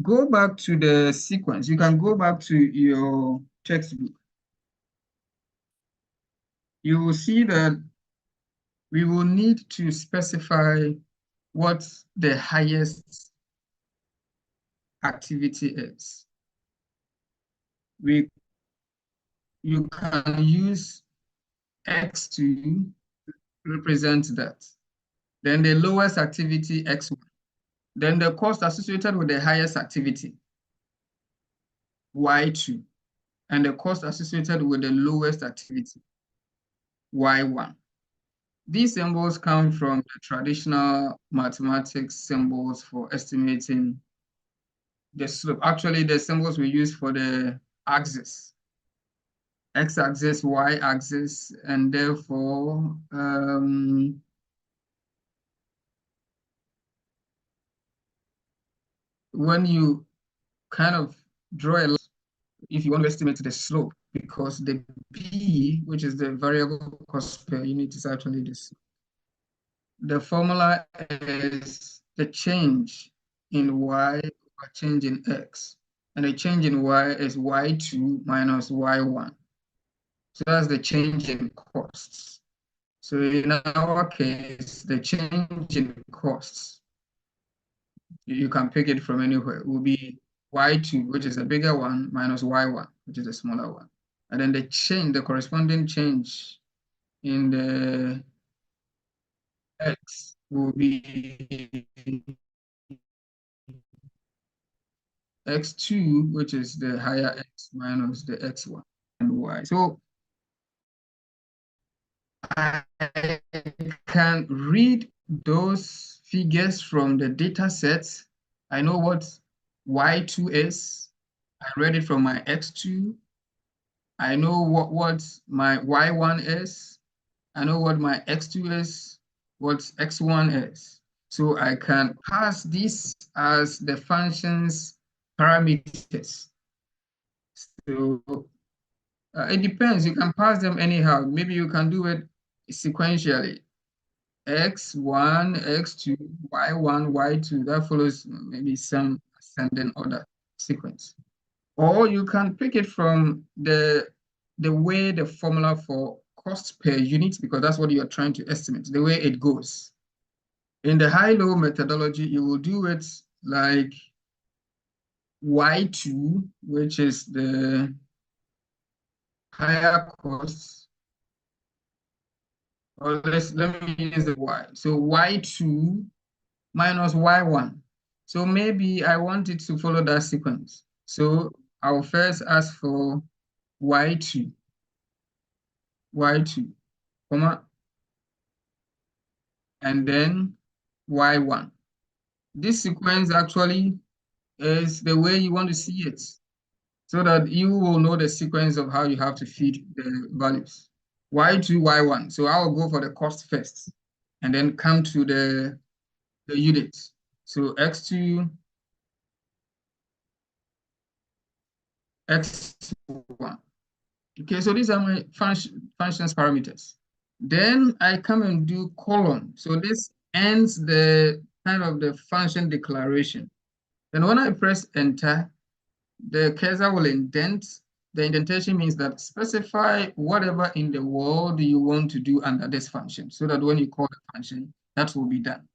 go back to the sequence, you can go back to your textbook. You will see that we will need to specify what the highest activity is. You can use X to represent that. Then the lowest activity, X1. Then the cost associated with the highest activity, Y2. And the cost associated with the lowest activity, Y1. These symbols come from the traditional mathematics symbols for estimating the slope. Actually, the symbols we use for the axis, x-axis, y-axis, and therefore when you kind of draw a line, if you want to estimate the slope, because the b, which is the variable cost per unit, is actually this. The formula is the change in y or change in x, and the change in y is y2 minus y1. So that's the change in costs. So in our case, the change in costs, you can pick it from anywhere, will be y2, which is a bigger one, minus y1, which is a smaller one. And then the corresponding change in the x will be x2, which is the higher x minus the x1 and y. So I can read those figures from the data sets. I know what y2 is. I read it from my x2. I know what my y1 is. I know what my x2 is, what x1 is. So I can pass this as the function's parameters. So it depends. You can pass them anyhow. Maybe you can do it sequentially. X1, X2, Y1, Y2. That follows maybe some ascending order sequence. Or you can pick it from the way the formula for cost per unit, because that's what you're trying to estimate, the way it goes. In the high-low methodology, you will do it like Y2, which is the higher cost. Or let me use the Y. So Y2 minus Y1. So maybe I want it to follow that sequence. So I'll first ask for Y2, comma, and then Y1. This sequence actually is the way you want to see it, so that you will know the sequence of how you have to feed the values. Y2, Y1. So I will go for the cost first, and then come to the units. So X2, X1. Okay, so these are my functions parameters. Then I come and do colon. So this ends the kind of the function declaration. Then when I press enter, the cursor will indent. The indentation means that specify whatever in the world you want to do under this function, so that when you call the function, that will be done.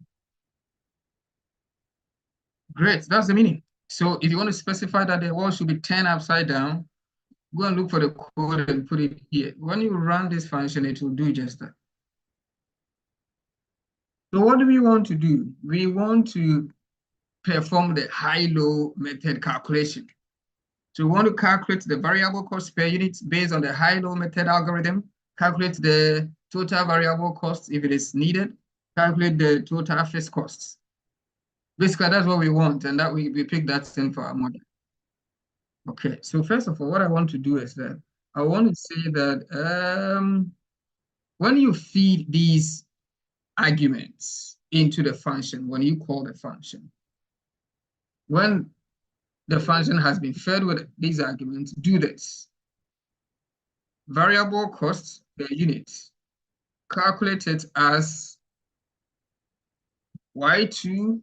Great, that's the meaning. So if you want to specify that the world should be turned upside down, go and look for the code and put it here. When you run this function, it will do just that. So what do we want to do? We want to perform the high-low method calculation. So we want to calculate the variable cost per unit based on the high-low method algorithm, calculate the total variable cost if it is needed, calculate the total fixed costs. Basically, that's what we want, and that we pick that thing for our model. Okay, so first of all, what I want to do is that I want to say that when you feed these arguments into the function, when you call the function, when the function has been fed with these arguments, do this. Variable cost per unit, calculate it as Y2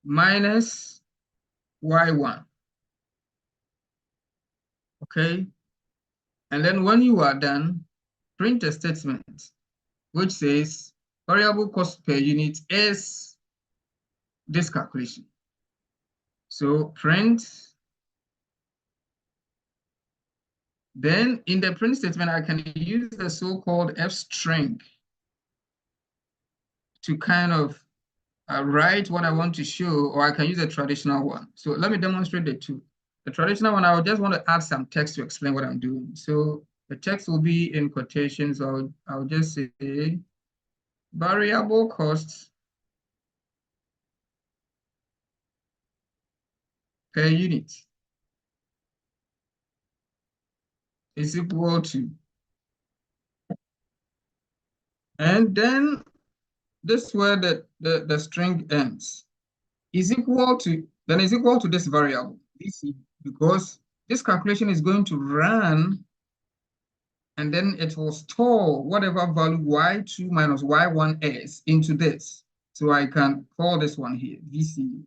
minus Y1. Okay, and then when you are done, print a statement which says variable cost per unit is this calculation. So print. Then in the print statement, I can use the so-called f string to kind of write what I want to show, or I can use a traditional one. So let me demonstrate the two. The traditional one, I would just want to add some text to explain what I'm doing. So the text will be in quotations. So I'll just say variable costs per unit is equal to, and then this is where the string ends, is equal to, then is equal to this variable, DC, because this calculation is going to run, and then it will store whatever value Y2 minus Y1 is into this. So I can call this one here, VCU.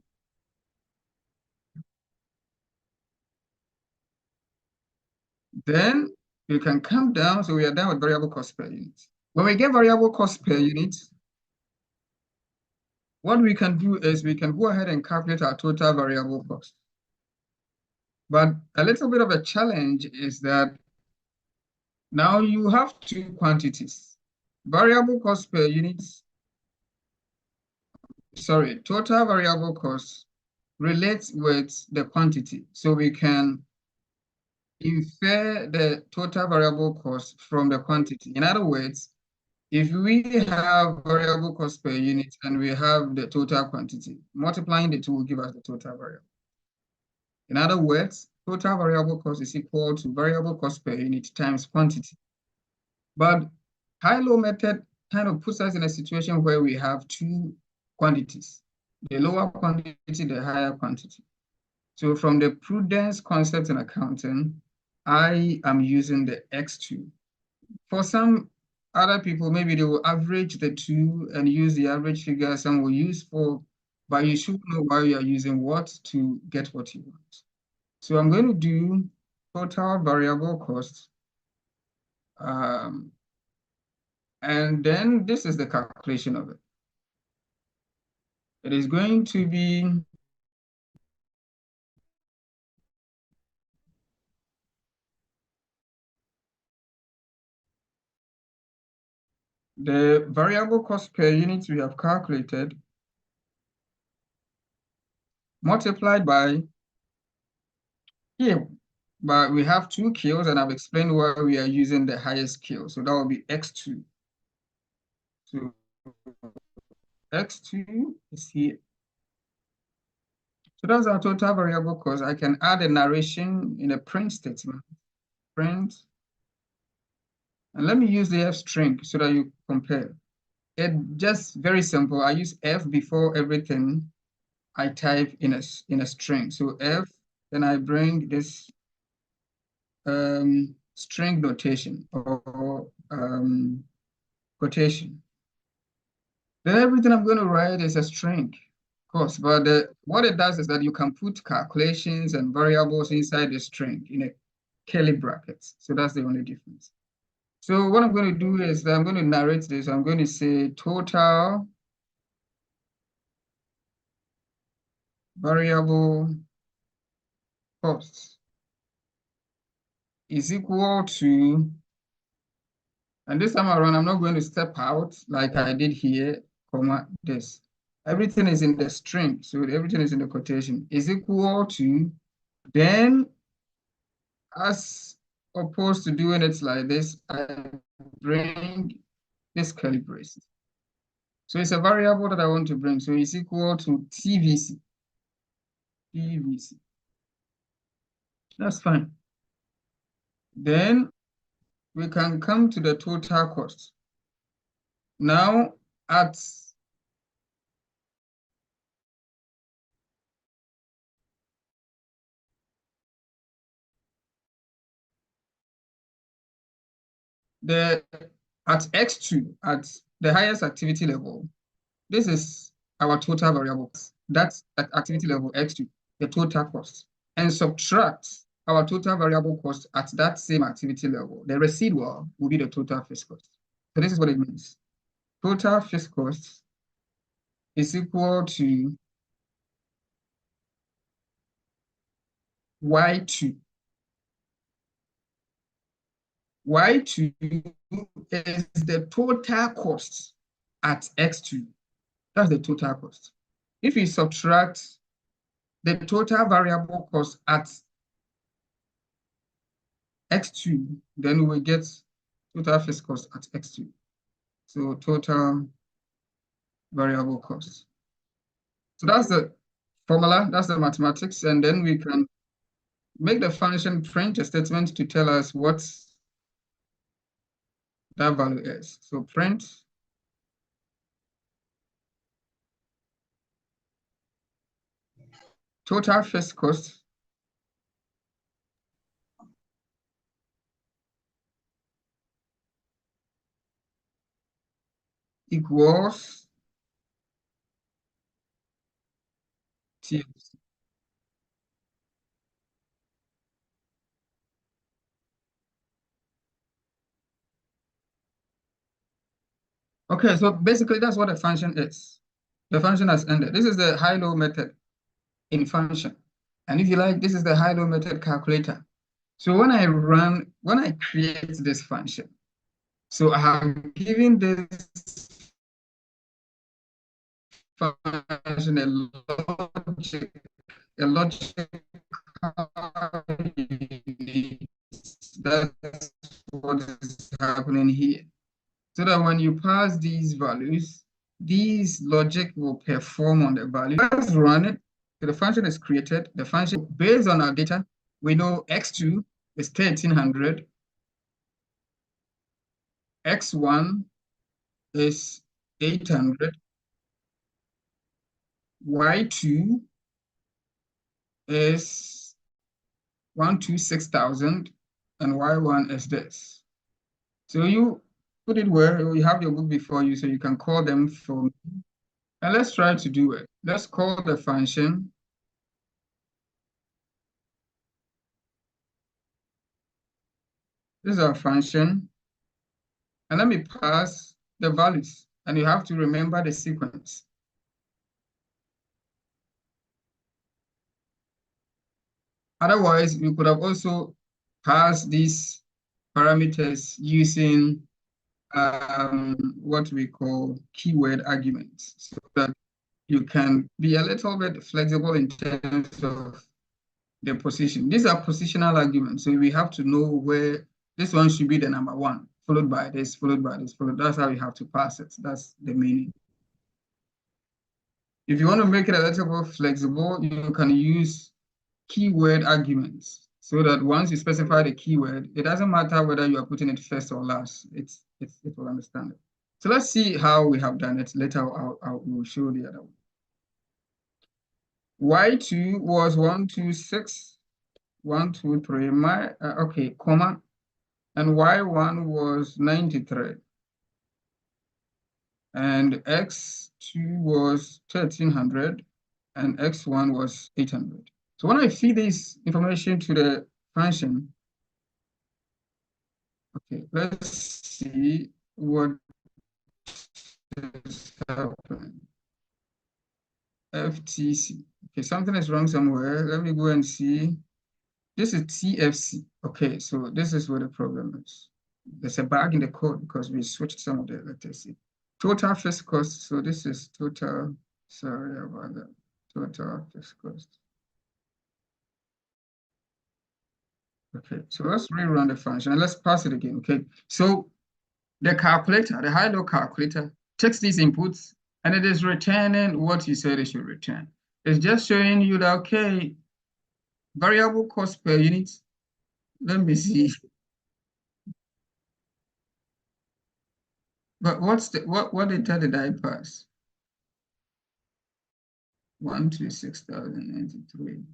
Then you can come down, so we are done with variable cost per unit. When we get variable cost per unit, what we can do is we can go ahead and calculate our total variable cost. But a little bit of a challenge is that now you have two quantities. Variable cost per unit, sorry, total variable cost relates with the quantity. So we can infer the total variable cost from the quantity. In other words, if we have variable cost per unit and we have the total quantity, multiplying the two will give us the total variable. In other words, total variable cost is equal to variable cost per unit times quantity. But high-low method kind of puts us in a situation where we have two quantities, the lower quantity, the higher quantity. So from the prudence concept in accounting, I am using the X2. For some other people, maybe they will average the two and use the average figure. Some will use 4, but you should know why you are using what to get what you want. So I'm going to do total variable cost. And then this is the calculation of it. It is going to be the variable cost per unit we have calculated multiplied by here. But we have 2 kills, and I've explained why we are using the highest kill. So that will be X2. So X2 is here. So that's our total variable cost. I can add a narration in a print statement. Print. And let me use the F string so that you compare. It just very simple. I use F before everything I type in a string. So F, then I bring this string notation or quotation. Then everything I'm going to write is a string, of course. But what it does is that you can put calculations and variables inside the string in a curly brackets. So that's the only difference. So what I'm going to do is that I'm going to narrate this. I'm going to say total variable costs is equal to, and this time around, I'm not going to step out like I did here, comma, this. Everything is in the string, so everything is in the quotation, is equal to, then as opposed to doing it like this, I bring this curly braces. So it's a variable that I want to bring, so it's equal to TVC. TVC. That's fine. Then we can come to the total cost. Now, at X2, at the highest activity level, this is our total variable cost. That's at activity level X2, the total cost, and subtract our total variable cost at that same activity level. The residual will be the total fixed cost. So this is what it means. Total fixed cost is equal to Y2. Y2 is the total cost at X2. That's the total cost. If we subtract the total variable cost at X2, then we will get total fixed cost at X2. So total variable cost. So that's the formula, that's the mathematics, and then we can make the function print a statement to tell us what that value is. So print total fixed cost equals TFC. Okay, so basically that's what the function is. The function has ended. This is the high-low method in function. And if you like, this is the high-low method calculator. So when I create this function, so I have given this function a logic that's what is happening here. So that when you pass these values, these logic will perform on the value. Let's run it. So the function is created. The function, based on our data, we know X2 is 1300. X1 is 800, Y2 is 126,000, and Y1 is this. So you put it where you have your book before you, so you can call them for me. And let's try to do it. Let's call the function. This is our function. And let me pass the values. And you have to remember the sequence. Otherwise, we could have also passed these parameters using what we call keyword arguments, so that you can be a little bit flexible in terms of the position. These are positional arguments, so we have to know where this one should be the number one, followed by this, followed by this, followed. That's how you have to pass it. That's the meaning. If you want to make it a little more flexible, you can use keyword arguments, so that once you specify the keyword, it doesn't matter whether you are putting it first or last. It will understand it. So let's see how we have done it. Later, we will show the other one. Y2 was 126, 123, okay, comma, and Y1 was 93. And X2 was 1300, and X1 was 800. So when I feed this information to the function, okay, let's see what is happening. FTC. Okay, something is wrong somewhere. Let me go and see. This is TFC. Okay, so this is where the problem is. There's a bug in the code because we switched some of the letters here. Total fixed cost. So this is total, sorry about that. Total fixed cost. Okay, so let's rerun the function and let's pass it again. Okay, so the calculator, the high-low calculator, takes these inputs and it is returning what you said it should return. It's just showing you that, okay, variable cost per unit. Let me see. But what data did I pass? 126,093.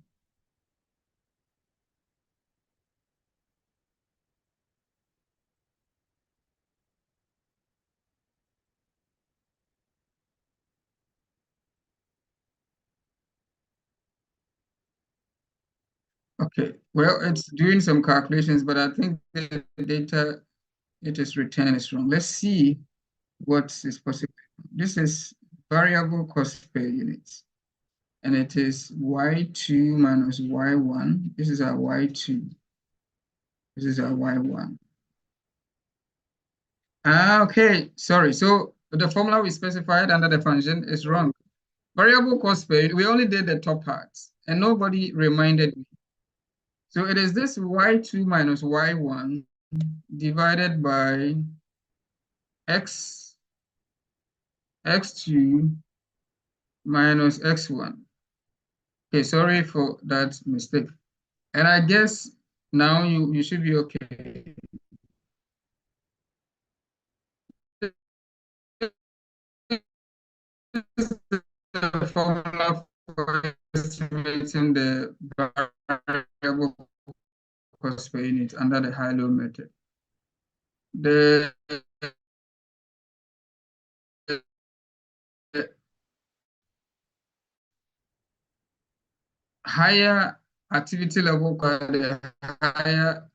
Okay, well, it's doing some calculations, but I think the data it is returning is wrong. Let's see what is possible. This is variable cost per unit, and it is Y2 minus Y1. This is our Y2. This is our Y1. Okay, sorry. So the formula we specified under the function is wrong. Variable cost per unit, we only did the top parts, and nobody reminded me. So it is this Y2 minus Y1 divided by X2 minus X1. Okay, sorry for that mistake. And I guess now you should be okay. The formula for estimating the variable cost per unit under the high-low method. The higher activity level, the higher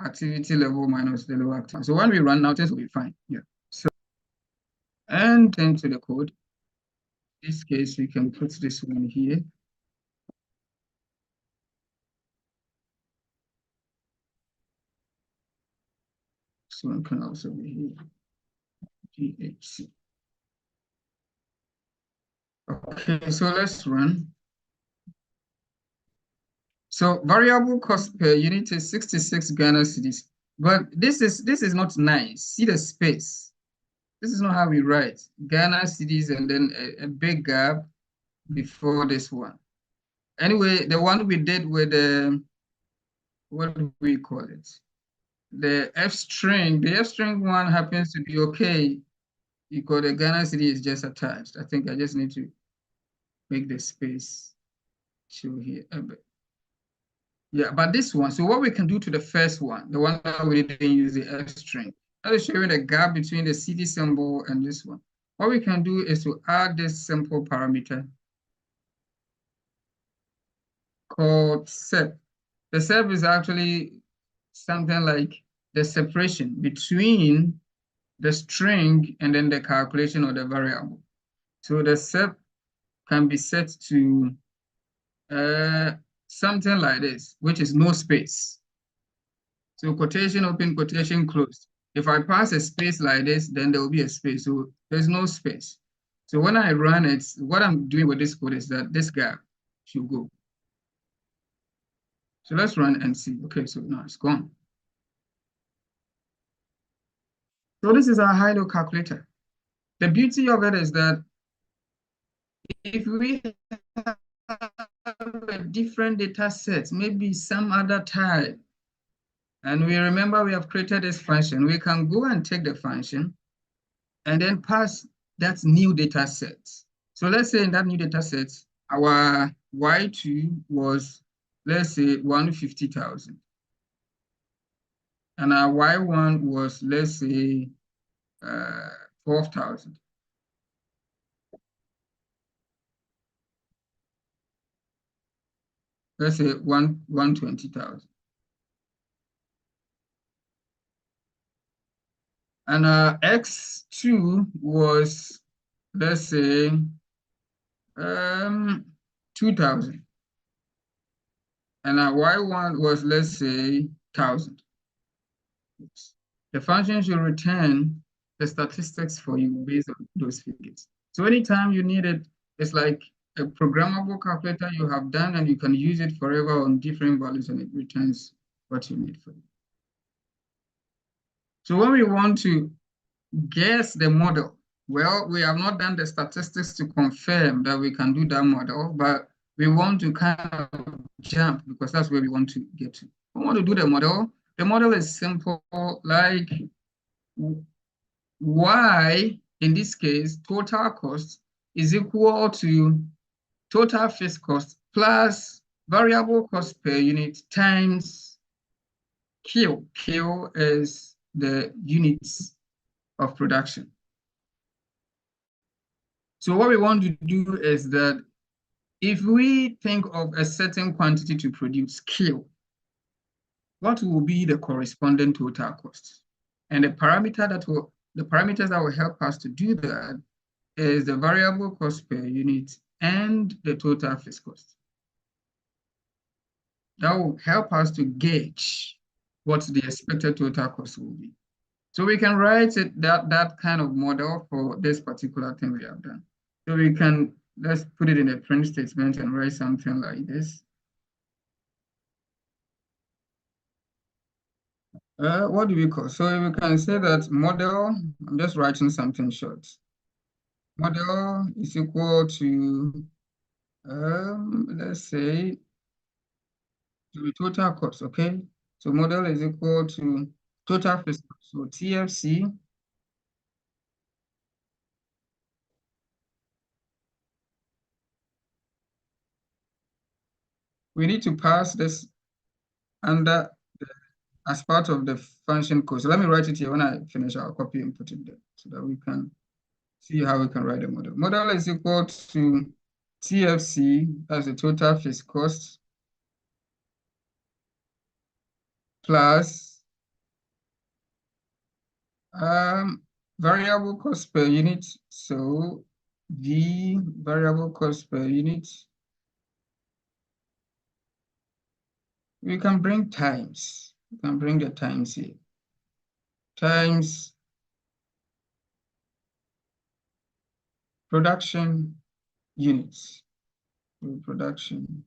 activity level minus the lower activity. So when we run now, things will be fine. Yeah. So and into the code. In this case, we can put this one here. This one can also be here. GHC. Okay, so let's run. So variable cost per unit is 66 Ghana cedis. But this is not nice. See the space. This is not how we write Ghana cedis and then a big gap before this one. Anyway, the one we did with what do we call it? the F string, one happens to be okay because the Ghana city is just attached. I think I just need to make the space show here a bit. Yeah, but this one, so what we can do to the first one, the one that we didn't use the F string, that is showing the gap between the city symbol and this one. What we can do is to add this simple parameter called sep. The sep is actually something like the separation between the string and then the calculation of the variable. So the sep can be set to something like this, which is no space. So quotation open, quotation closed. If I pass a space like this, then there will be a space. So there's no space. So when I run it, what I'm doing with this code is that this gap should go. So let's run and see. Okay, so now it's gone. So this is our high-low calculator. The beauty of it is that if we have a different data sets, maybe some other type, and we remember we have created this function, we can go and take the function and then pass that new data set. So let's say in that new data set, our Y2 was, let's say, 150,000. And our Y1 was, let's say, 12,000. Let's say 120,000. And X2 was, let's say, 2,000. And Y1 was, let's say, 1,000. The function should return the statistics for you based on those figures. So anytime you need it, it's like a programmable calculator you have done, and you can use it forever on different values, and it returns what you need for you. So when we want to guess the model, well, we have not done the statistics to confirm that we can do that model, but we want to kind of jump because that's where we want to get to. We want to do the model. The model is simple, like Y, in this case, total cost is equal to total fixed cost plus variable cost per unit times Q. Q is the units of production. So what we want to do is that if we think of a certain quantity to produce Q, what will be the corresponding total cost? And the parameters that will help us to do that is the variable cost per unit and the total fixed cost. That will help us to gauge what the expected total cost will be. So we can write it that kind of model for this particular thing we have done. So we can, let's put it in a print statement and write something like this. What do we call? So we can say that model, I'm just writing something short. Model is equal to, let's say, to the total cost, okay? So model is equal to total fixed cost. So TFC we need to pass this under as part of the function code. So let me write it here. When I finish, I'll copy and put it there so that we can see how we can write the model. Model is equal to TFC as the total fixed cost plus variable cost per unit. So the variable cost per unit, we can bring times. We can bring the times here. Times production units. So production.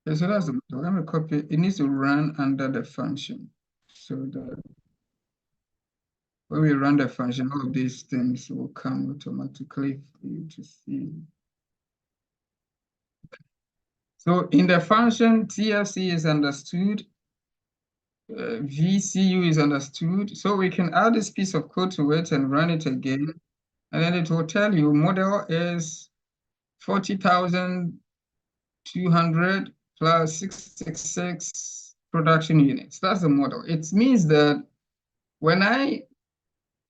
Okay, so that's the model. Let me copy it. It needs to run under the function. So the when we run the function, all of these things will come automatically for you to see. So in the function, TFC is understood, VCU is understood. So we can add this piece of code to it and run it again. And then it will tell you model is 40,200 plus 666 production units. That's the model. It means that when I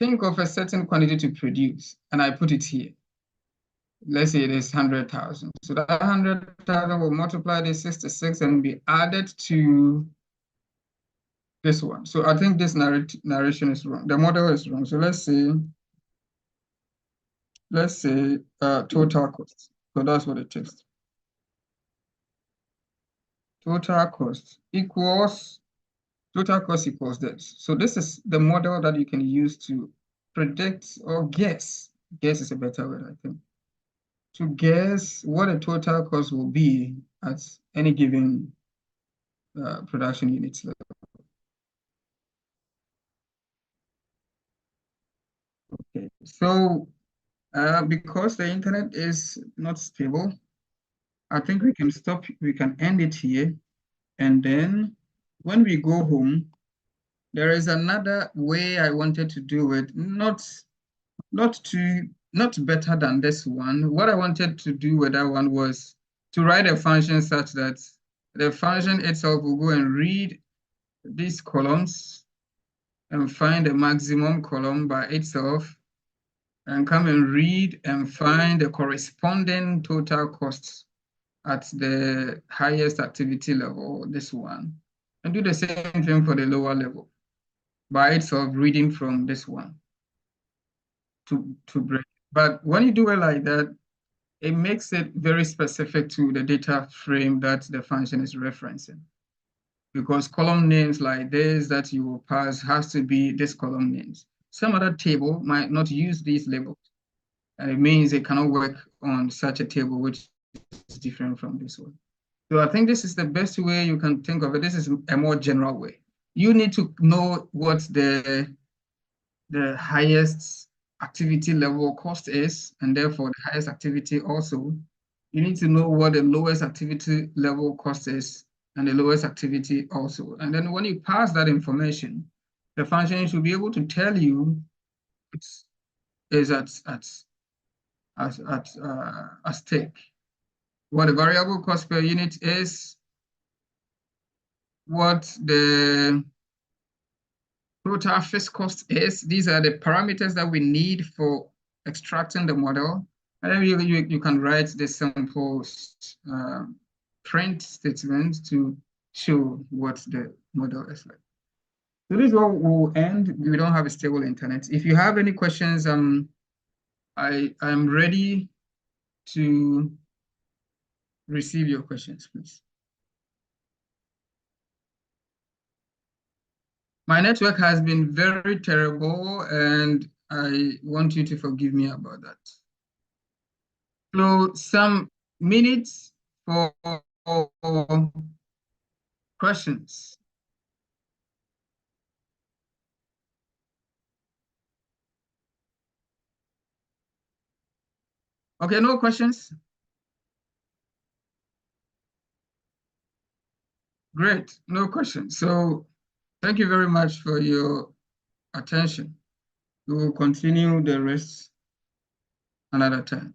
think of a certain quantity to produce and I put it here, let's say it is 100,000. So that 100,000 will multiply this 66 and be added to this one. So I think this narration is wrong. The model is wrong. So let's say total cost. So that's what it is. Total cost equals this. So this is the model that you can use to predict or guess. Guess is a better word, I think. To guess what the total cost will be at any given production units level. Okay, so because the internet is not stable, I think we can end it here. And then when we go home, there is another way I wanted to do it, not better than this one. What I wanted to do with that one was to write a function such that the function itself will go and read these columns and find the maximum column by itself and come and read and find the corresponding total costs at the highest activity level, this one, and do the same thing for the lower level by itself, reading from this one to break. But when you do it like that, it makes it very specific to the data frame that the function is referencing. Because column names like this that you will pass has to be this column names. Some other table might not use these labels. And it means it cannot work on such a table which is different from this one. So I think this is the best way you can think of it. This is a more general way. You need to know what the highest activity level cost is, and therefore the highest activity also. You need to know what the lowest activity level cost is, and the lowest activity also. And then when you pass that information, the function should be able to tell you it is at stake. What the variable cost per unit is, what the total fixed cost is. These are the parameters that we need for extracting the model. And then you can write the simple print statement to show what the model is like. So this is what we'll end. We don't have a stable internet. If you have any questions, I'm ready to receive your questions, please. My network has been very terrible, and I want you to forgive me about that. So some minutes for questions. Okay, no questions? Great, no questions. So thank you very much for your attention. We will continue the rest another time.